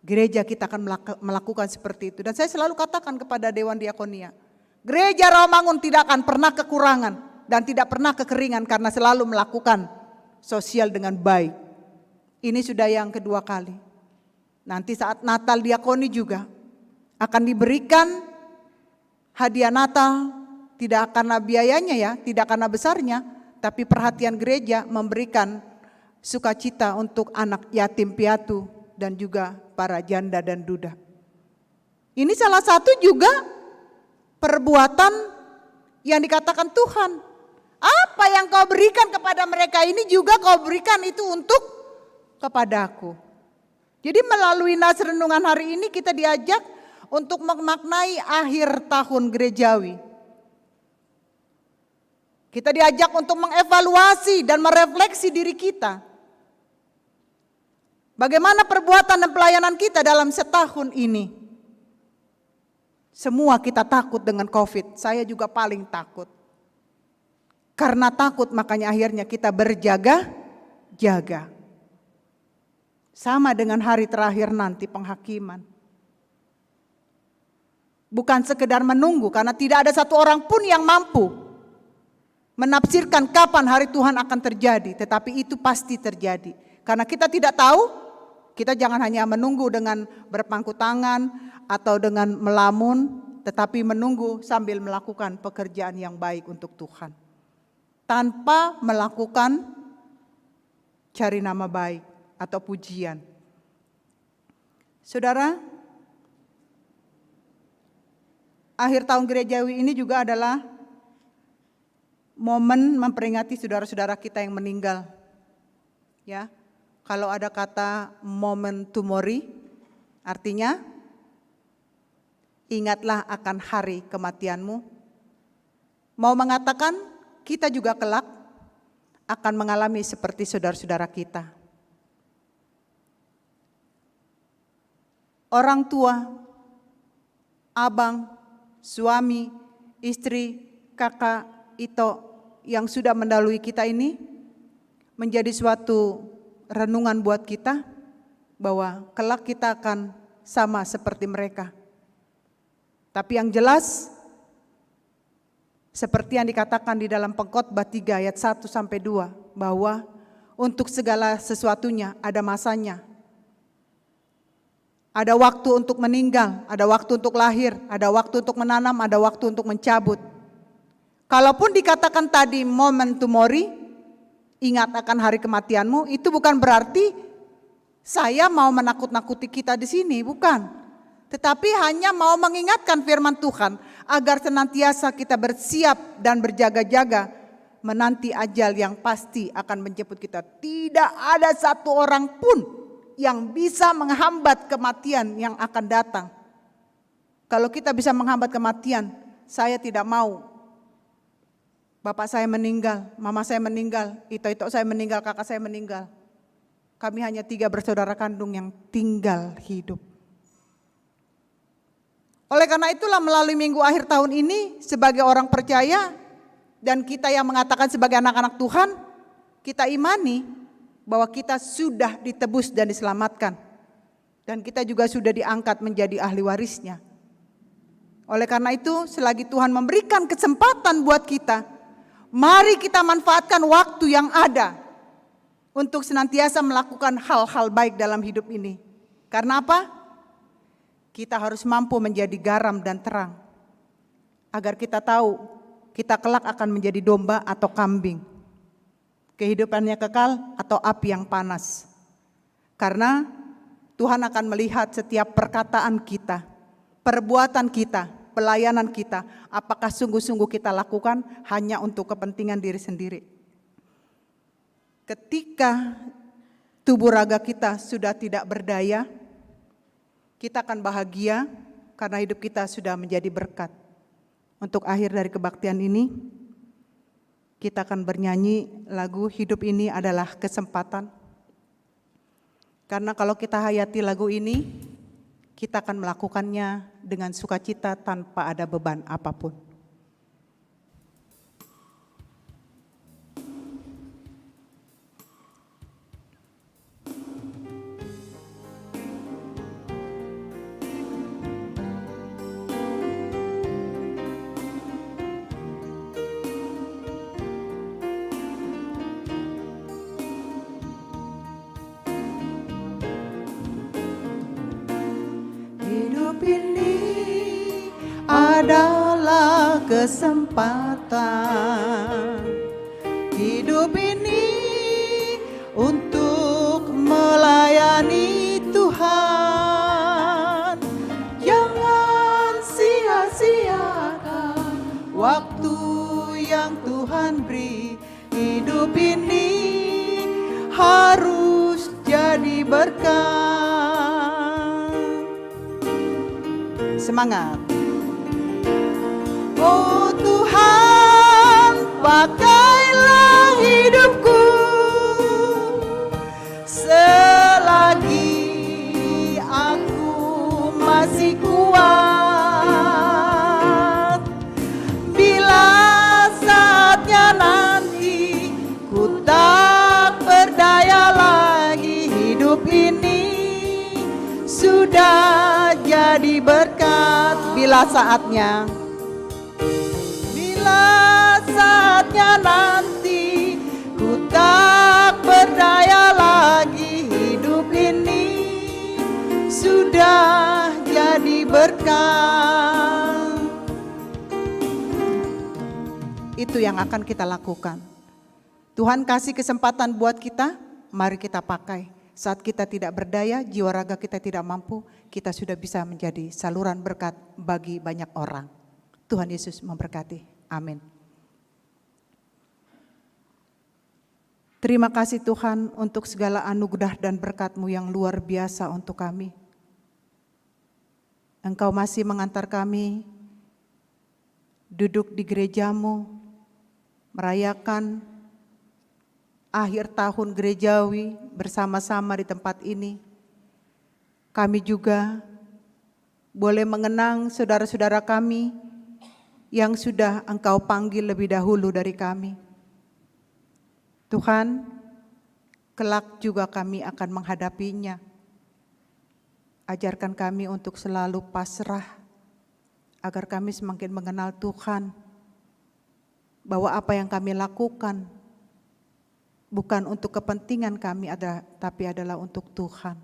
Gereja kita akan melakukan seperti itu. Dan saya selalu katakan kepada Dewan Diakonia, Gereja Rawamangun tidak akan pernah kekurangan dan tidak pernah kekeringan karena selalu melakukan sosial dengan baik. Ini sudah yang kedua kali. Nanti saat Natal diakoni juga akan diberikan hadiah Natal, tidak karena biayanya ya, tidak karena besarnya, tapi perhatian gereja memberikan sukacita untuk anak yatim piatu dan juga para janda dan duda. Ini salah satu juga perbuatan yang dikatakan Tuhan. Apa yang kau berikan kepada mereka ini juga kau berikan itu untuk kepadaku. Jadi melalui nas renungan hari ini kita diajak untuk memaknai akhir tahun gerejawi. Kita diajak untuk mengevaluasi dan merefleksi diri kita. Bagaimana perbuatan dan pelayanan kita dalam setahun ini? Semua kita takut dengan COVID. Saya juga paling takut. Karena takut makanya akhirnya kita berjaga-jaga. Sama dengan hari terakhir nanti penghakiman. Bukan sekedar menunggu, karena tidak ada satu orang pun yang mampu menafsirkan kapan hari Tuhan akan terjadi. Tetapi itu pasti terjadi. Karena kita tidak tahu, kita jangan hanya menunggu dengan berpangku tangan atau dengan melamun, tetapi menunggu sambil melakukan pekerjaan yang baik untuk Tuhan. Tanpa melakukan cari nama baik atau pujian. Saudara, akhir tahun gerejawi ini juga adalah momen memperingati saudara-saudara kita yang meninggal. Ya, kalau ada kata memento mori, artinya ingatlah akan hari kematianmu. Mau mengatakan kita juga kelak akan mengalami seperti saudara-saudara kita. Orang tua, abang, suami, istri, kakak, ito yang sudah mendahului kita ini menjadi suatu renungan buat kita bahwa kelak kita akan sama seperti mereka. Tapi yang jelas seperti yang dikatakan di dalam Pengkhotbah 3 ayat 1 sampai 2 bahwa untuk segala sesuatunya ada masanya. Ada waktu untuk meninggal, ada waktu untuk lahir, ada waktu untuk menanam, ada waktu untuk mencabut. Kalaupun dikatakan tadi memento mori, ingat akan hari kematianmu, itu bukan berarti saya mau menakut-nakuti kita di sini, bukan. Tetapi hanya mau mengingatkan firman Tuhan agar senantiasa kita bersiap dan berjaga-jaga menanti ajal yang pasti akan menjemput kita. Tidak ada satu orang pun yang bisa menghambat kematian yang akan datang. Kalau kita bisa menghambat kematian, saya tidak mau bapak saya meninggal, mama saya meninggal, ito saya meninggal, kakak saya meninggal. Kami hanya 3 bersaudara kandung yang tinggal hidup. Oleh karena itulah melalui minggu akhir tahun ini sebagai orang percaya dan kita yang mengatakan sebagai anak-anak Tuhan, kita imani bahwa kita sudah ditebus dan diselamatkan. Dan kita juga sudah diangkat menjadi ahli warisnya. Oleh karena itu selagi Tuhan memberikan kesempatan buat kita, mari kita manfaatkan waktu yang ada untuk senantiasa melakukan hal-hal baik dalam hidup ini. Karena apa? Kita harus mampu menjadi garam dan terang. Agar kita tahu kita kelak akan menjadi domba atau kambing. Kehidupannya kekal atau api yang panas. Karena Tuhan akan melihat setiap perkataan kita, perbuatan kita, pelayanan kita, apakah sungguh-sungguh kita lakukan hanya untuk kepentingan diri sendiri. Ketika tubuh raga kita sudah tidak berdaya, kita akan bahagia karena hidup kita sudah menjadi berkat. Untuk akhir dari kebaktian ini, kita akan bernyanyi lagu Hidup Ini Adalah Kesempatan. Karena kalau kita hayati lagu ini, kita akan melakukannya dengan sukacita tanpa ada beban apapun. Hidup ini adalah kesempatan. Hidup ini untuk melayani Tuhan. Jangan sia-siakan waktu yang Tuhan beri. Hidup ini harus jadi berkat. Semangat. Oh Tuhan, pakailah hidupku selagi aku masih kuat. Bila saatnya nanti ku tak berdaya lagi, hidup ini sudah jadi berkat. Bila saatnya nanti ku tak berdaya lagi, hidup ini sudah jadi berkat. Itu yang akan kita lakukan. Tuhan kasih kesempatan buat kita, mari kita pakai. Saat kita tidak berdaya, jiwa raga kita tidak mampu, kita sudah bisa menjadi saluran berkat bagi banyak orang. Tuhan Yesus memberkati. Amin. Terima kasih Tuhan untuk segala anugerah dan berkat-Mu yang luar biasa untuk kami. Engkau masih mengantar kami duduk di gereja-Mu, merayakan akhir tahun gerejawi bersama-sama di tempat ini. Kami juga boleh mengenang saudara-saudara kami yang sudah Engkau panggil lebih dahulu dari kami. Tuhan, kelak juga kami akan menghadapinya. Ajarkan kami untuk selalu pasrah, agar kami semakin mengenal Tuhan, bahwa apa yang kami lakukan bukan untuk kepentingan kami, tapi adalah untuk Tuhan.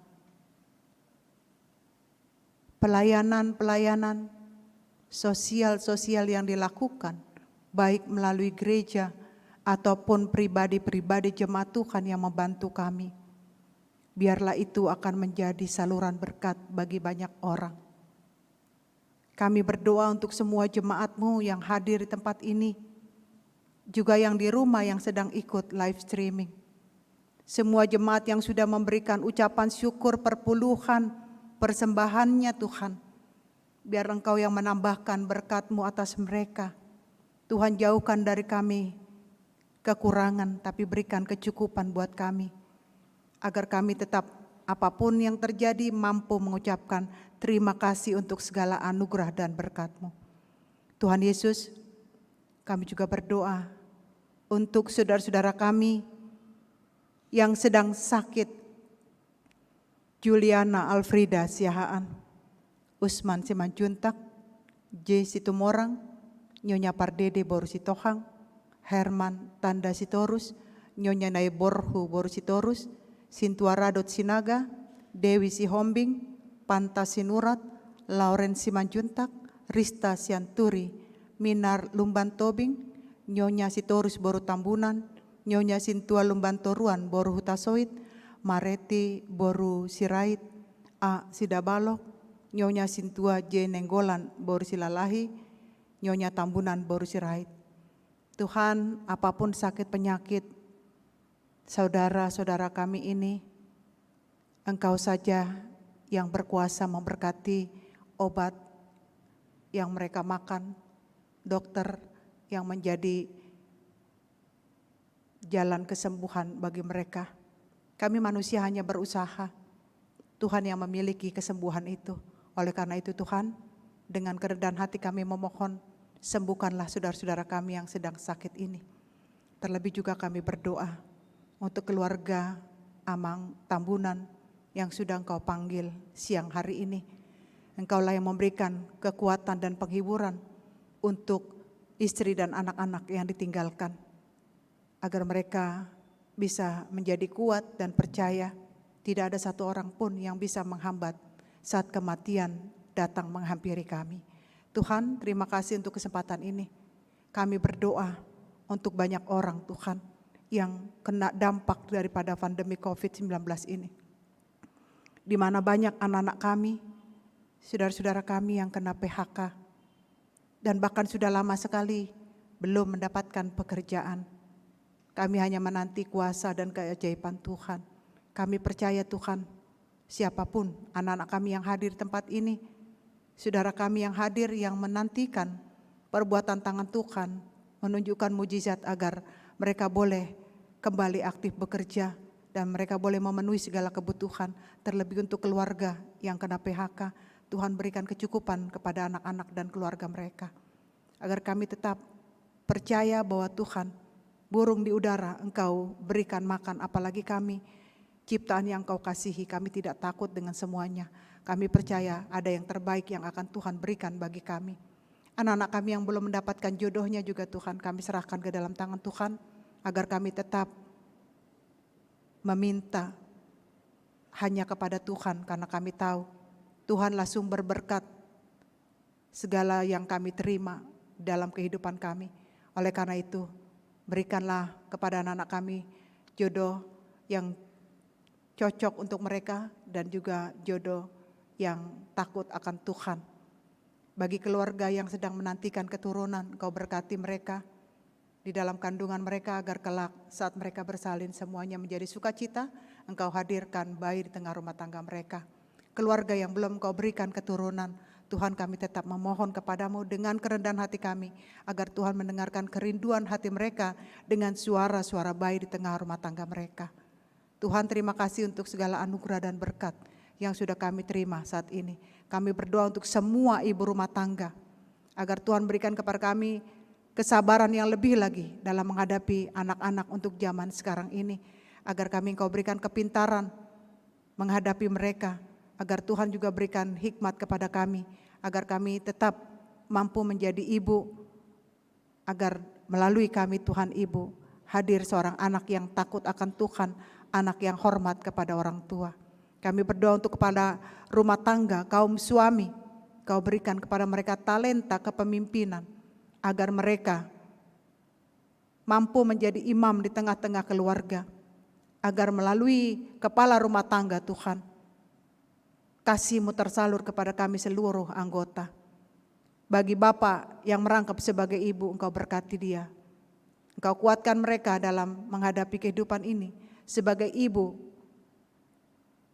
Pelayanan sosial yang dilakukan, baik melalui gereja ataupun pribadi-pribadi jemaat Tuhan yang membantu kami, biarlah itu akan menjadi saluran berkat bagi banyak orang. Kami berdoa untuk semua jemaat-Mu yang hadir di tempat ini, juga yang di rumah yang sedang ikut live streaming. Semua jemaat yang sudah memberikan ucapan syukur perpuluhan persembahannya Tuhan, biar Engkau yang menambahkan berkat-Mu atas mereka. Tuhan, jauhkan dari kami kekurangan, tapi berikan kecukupan buat kami, agar kami tetap apapun yang terjadi mampu mengucapkan terima kasih untuk segala anugerah dan berkat-Mu. Tuhan Yesus, kami juga berdoa untuk saudara-saudara kami yang sedang sakit, Juliana Alfrida Siahaan, Usman Simanjuntak, J. Situmorang, Nyonya Pardede Borusitohang, Herman Tanda Sitorus, Nyonya Naiborhu Borusitorus, Sintua Radot Sinaga, Dewi Sihombing, Panta Sinurat, Lauren Simanjuntak, Rista Sianturi, Minar Lumban Tobing, Nyonya Sitorus Boru Tambunan, Nyonya Sintua Lumban Toruan Boru Hutasoit, Mareti Boru Sirait, A. Sidabalok, Nyonya Sintua J. Nenggolan Boru Silalahi, Nyonya Tambunan Boru Sirait. Tuhan, apapun sakit penyakit saudara-saudara kami ini, Engkau saja yang berkuasa memberkati obat yang mereka makan, dokter yang menjadi jalan kesembuhan bagi mereka. Kami manusia hanya berusaha, Tuhan yang memiliki kesembuhan itu. Oleh karena itu Tuhan, dengan kerendahan hati kami memohon, sembuhkanlah saudara-saudara kami yang sedang sakit ini. Terlebih juga kami berdoa untuk keluarga Amang Tambunan yang sudah Engkau panggil siang hari ini. Engkaulah yang memberikan kekuatan dan penghiburan untuk istri dan anak-anak yang ditinggalkan, agar mereka bisa menjadi kuat dan percaya tidak ada satu orang pun yang bisa menghambat saat kematian datang menghampiri kami. Tuhan, terima kasih untuk kesempatan ini. Kami berdoa untuk banyak orang Tuhan yang kena dampak daripada pandemi COVID-19 ini. Di mana banyak anak-anak kami, saudara-saudara kami yang kena PHK, dan bahkan sudah lama sekali belum mendapatkan pekerjaan. Kami hanya menanti kuasa dan keajaiban Tuhan. Kami percaya Tuhan, siapapun anak-anak kami yang hadir di tempat ini, saudara kami yang hadir yang menantikan perbuatan tangan Tuhan, menunjukkan mujizat agar mereka boleh kembali aktif bekerja dan mereka boleh memenuhi segala kebutuhan, terlebih untuk keluarga yang kena PHK. Tuhan berikan kecukupan kepada anak-anak dan keluarga mereka. Agar kami tetap percaya bahwa Tuhan, burung di udara Engkau berikan makan, apalagi kami, ciptaan yang Engkau kasihi, kami tidak takut dengan semuanya. Kami percaya ada yang terbaik yang akan Tuhan berikan bagi kami. Anak-anak kami yang belum mendapatkan jodohnya juga Tuhan, kami serahkan ke dalam tangan Tuhan, agar kami tetap meminta hanya kepada Tuhan, karena kami tahu Tuhanlah sumber berkat segala yang kami terima dalam kehidupan kami. Oleh karena itu, berikanlah kepada anak-anak kami jodoh yang cocok untuk mereka dan juga jodoh yang takut akan Tuhan. Bagi keluarga yang sedang menantikan keturunan, Engkau berkati mereka di dalam kandungan mereka agar kelak saat mereka bersalin semuanya menjadi sukacita. Engkau hadirkan bayi di tengah rumah tangga mereka. Keluarga yang belum Engkau berikan keturunan, Tuhan kami tetap memohon kepadamu dengan kerendahan hati kami, agar Tuhan mendengarkan kerinduan hati mereka dengan suara-suara bayi di tengah rumah tangga mereka. Tuhan, terima kasih untuk segala anugerah dan berkat yang sudah kami terima saat ini. Kami berdoa untuk semua ibu rumah tangga, agar Tuhan berikan kepada kami kesabaran yang lebih lagi dalam menghadapi anak-anak untuk zaman sekarang ini. Agar kami Engkau berikan kepintaran menghadapi mereka, agar Tuhan juga berikan hikmat kepada kami, agar kami tetap mampu menjadi ibu, agar melalui kami Tuhan Ibu, hadir seorang anak yang takut akan Tuhan, anak yang hormat kepada orang tua. Kami berdoa untuk kepada rumah tangga, kaum suami, Kau berikan kepada mereka talenta kepemimpinan, agar mereka mampu menjadi imam di tengah-tengah keluarga, agar melalui kepala rumah tangga Tuhan, kasih-Mu tersalur kepada kami seluruh anggota. Bagi Bapak yang merangkap sebagai ibu, Engkau berkati dia. Engkau kuatkan mereka dalam menghadapi kehidupan ini. Sebagai ibu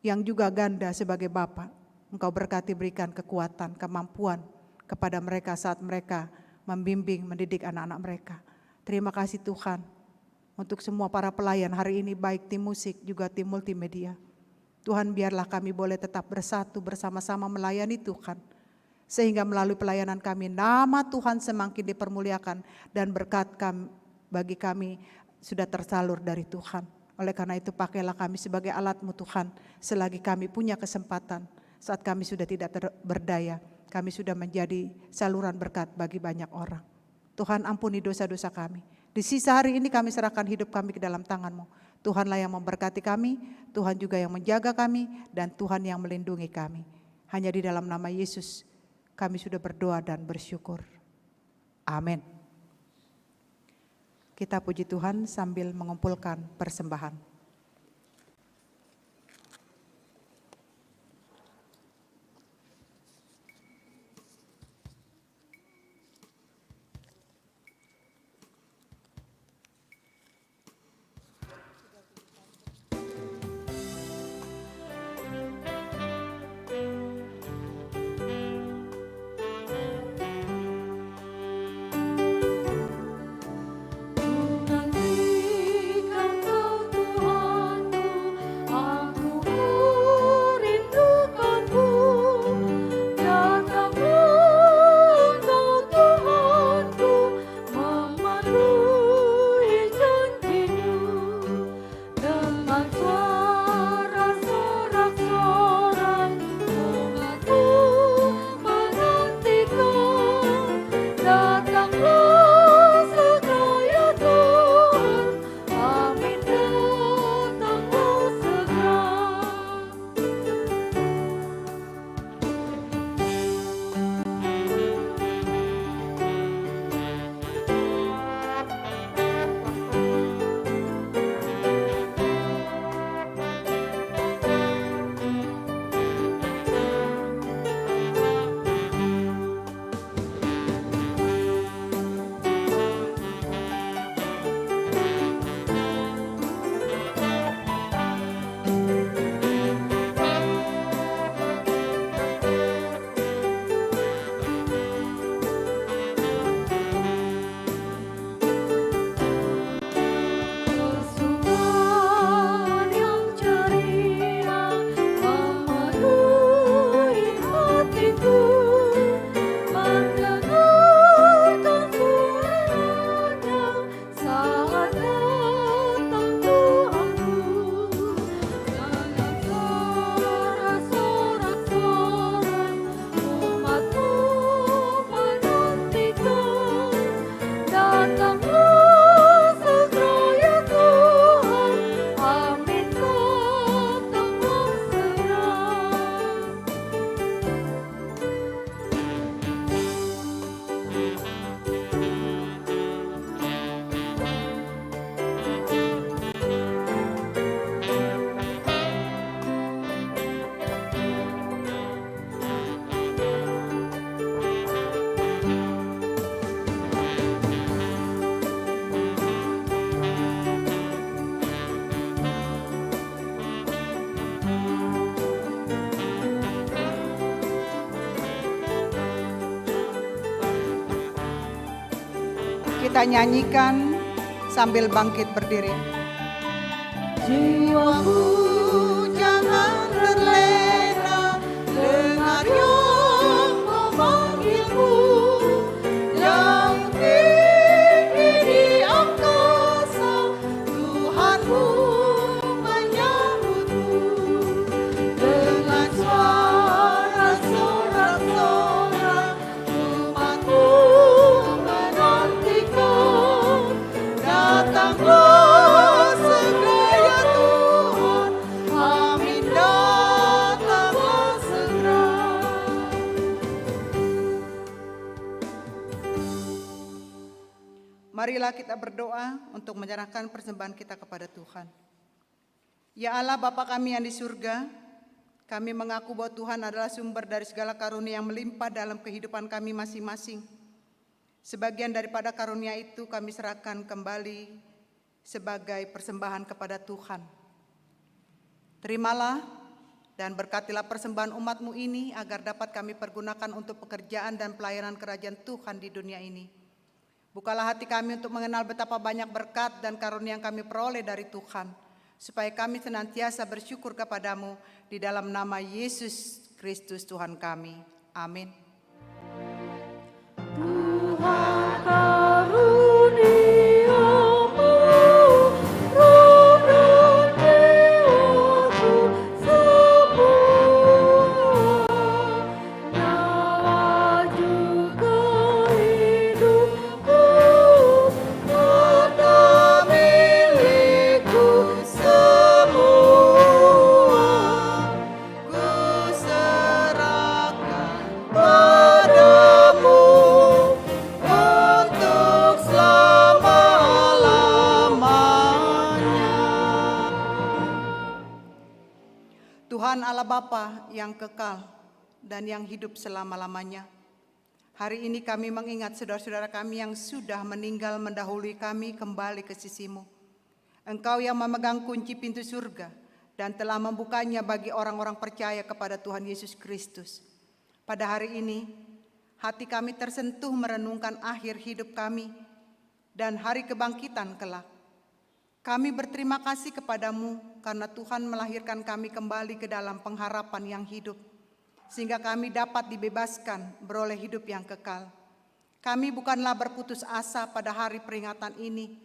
yang juga ganda sebagai Bapak, Engkau berkati, berikan kekuatan, kemampuan kepada mereka saat mereka membimbing, mendidik anak-anak mereka. Terima kasih Tuhan untuk semua para pelayan hari ini, baik tim musik juga tim multimedia. Tuhan, biarlah kami boleh tetap bersatu bersama-sama melayani Tuhan, sehingga melalui pelayanan kami nama Tuhan semakin dipermuliakan dan berkat bagi kami sudah tersalur dari Tuhan. Oleh karena itu pakailah kami sebagai alat-Mu Tuhan, selagi kami punya kesempatan. Saat kami sudah tidak berdaya, kami sudah menjadi saluran berkat bagi banyak orang. Tuhan, ampuni dosa-dosa kami. Di sisa hari ini kami serahkan hidup kami ke dalam tangan-Mu. Tuhanlah yang memberkati kami, Tuhan juga yang menjaga kami, dan Tuhan yang melindungi kami. Hanya di dalam nama Yesus kami sudah berdoa dan bersyukur. Amin. Kita puji Tuhan sambil mengumpulkan persembahan. Nantikan Kau Tuhan. kita nyanyikan sambil bangkit berdiri. Jiwaku jangan terlena, dengar yang memanggilmu, yang tinggi di angkasa, Tuhanmu menyambutmu dengan suara sorak-sorak. Umatmu menantikan, datanglah segera ya Tuhan, amin, datanglah segera. Marilah kita berdoa untuk menyerahkan persembahan kita kepada Tuhan. Ya Allah Bapa kami yang di surga, kami mengaku bahwa Tuhan adalah sumber dari segala karunia yang melimpah dalam kehidupan kami masing-masing. Sebagian daripada karunia itu kami serahkan kembali sebagai persembahan kepada Tuhan. Terimalah dan berkatilah persembahan umat-Mu ini agar dapat kami pergunakan untuk pekerjaan dan pelayanan kerajaan Tuhan di dunia ini. Bukalah hati kami untuk mengenal betapa banyak berkat dan karunia yang kami peroleh dari Tuhan, supaya kami senantiasa bersyukur kepadamu di dalam nama Yesus Kristus Tuhan kami. Amin. Tuhan karuniamu, roh dan jiwaku semua, nyawa juga hidupku, harta milikku semua, ku serahkan padamu untuk selama-lamanya. Tuhan Allah Bapa yang kekal dan yang hidup selama-lamanya, hari ini kami mengingat saudara-saudara kami yang sudah meninggal mendahului kami kembali ke sisi-Mu. Engkau yang memegang kunci pintu surga dan telah membukanya bagi orang-orang percaya kepada Tuhan Yesus Kristus. Pada hari ini, hati kami tersentuh merenungkan akhir hidup kami dan hari kebangkitan kelak. Kami berterima kasih kepadamu karena Tuhan melahirkan kami kembali ke dalam pengharapan yang hidup, sehingga kami dapat dibebaskan beroleh hidup yang kekal. Kami bukanlah berputus asa pada hari peringatan ini,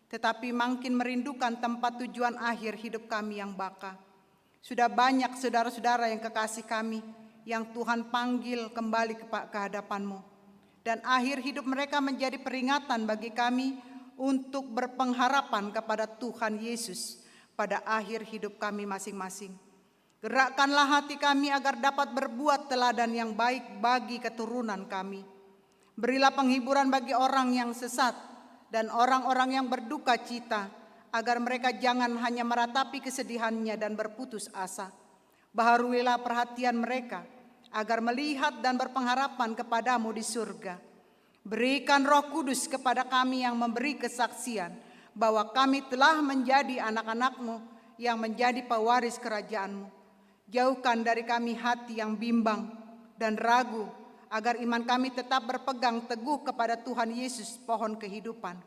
tetapi makin merindukan tempat tujuan akhir hidup kami yang baka. Sudah banyak saudara-saudara yang kekasih kami yang Tuhan panggil kembali ke hadapan-Mu, dan akhir hidup mereka menjadi peringatan bagi kami untuk berpengharapan kepada Tuhan Yesus pada akhir hidup kami masing-masing. Gerakkanlah hati kami agar dapat berbuat teladan yang baik bagi keturunan kami. Berilah penghiburan bagi orang yang sesat dan orang-orang yang berduka cita, agar mereka jangan hanya meratapi kesedihannya dan berputus asa. Baharuilah perhatian mereka agar melihat dan berpengharapan kepadamu di surga. Berikan Roh Kudus kepada kami yang memberi kesaksian bahwa kami telah menjadi anak-anak-Mu yang menjadi pewaris kerajaan-Mu. Jauhkan dari kami hati yang bimbang dan ragu, agar iman kami tetap berpegang teguh kepada Tuhan Yesus, pohon kehidupan,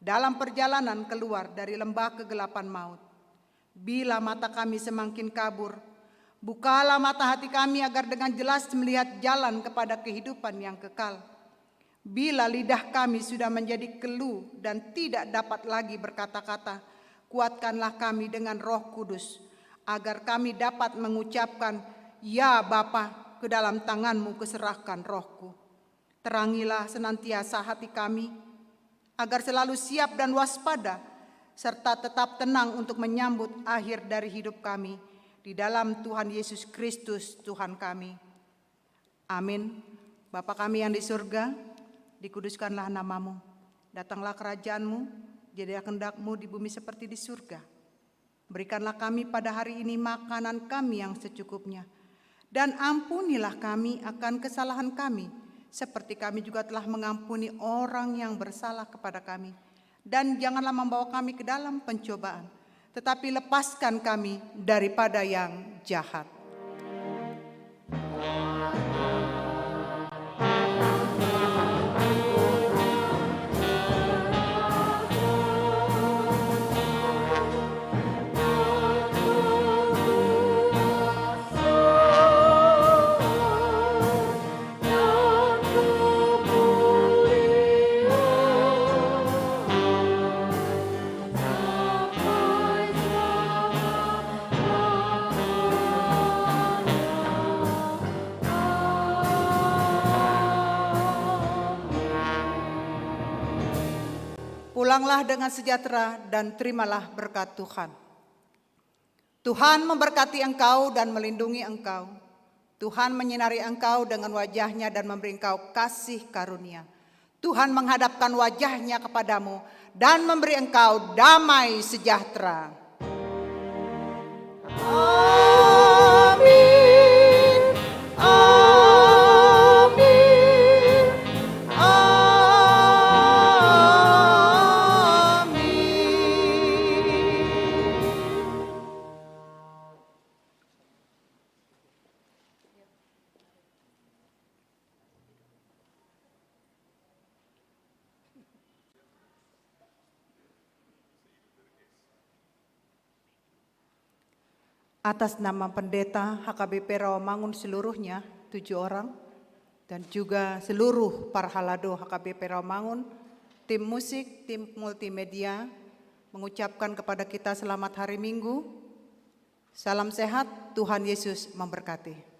dalam perjalanan keluar dari lembah kegelapan maut. Bila mata kami semakin kabur, bukalah mata hati kami agar dengan jelas melihat jalan kepada kehidupan yang kekal. Bila lidah kami sudah menjadi keluh dan tidak dapat lagi berkata-kata, kuatkanlah kami dengan Roh Kudus, agar kami dapat mengucapkan, "Ya Bapa, ke dalam tangan-Mu kuserahkan rohku." Terangilah senantiasa hati kami, agar selalu siap dan waspada, serta tetap tenang untuk menyambut akhir dari hidup kami, di dalam Tuhan Yesus Kristus Tuhan kami. Amin. Bapa kami yang di surga, dikuduskanlah nama-Mu, datanglah kerajaan-Mu, jadilah kehendak-Mu di bumi seperti di surga. Berikanlah kami pada hari ini makanan kami yang secukupnya, dan ampunilah kami akan kesalahan kami, seperti kami juga telah mengampuni orang yang bersalah kepada kami. Dan janganlah membawa kami ke dalam pencobaan, tetapi lepaskan kami daripada yang jahat. Pulanglah dengan sejahtera dan terimalah berkat Tuhan. Tuhan memberkati engkau dan melindungi engkau. Tuhan menyinari engkau dengan wajah-Nya dan memberi engkau kasih karunia. Tuhan menghadapkan wajah-Nya kepadamu dan memberi engkau damai sejahtera. Amin. Amin. Atas nama pendeta HKBP Rawamangun seluruhnya, 7 orang, dan juga seluruh para halado HKBP Rawamangun, tim musik, tim multimedia, mengucapkan kepada kita selamat hari Minggu, salam sehat, Tuhan Yesus memberkati.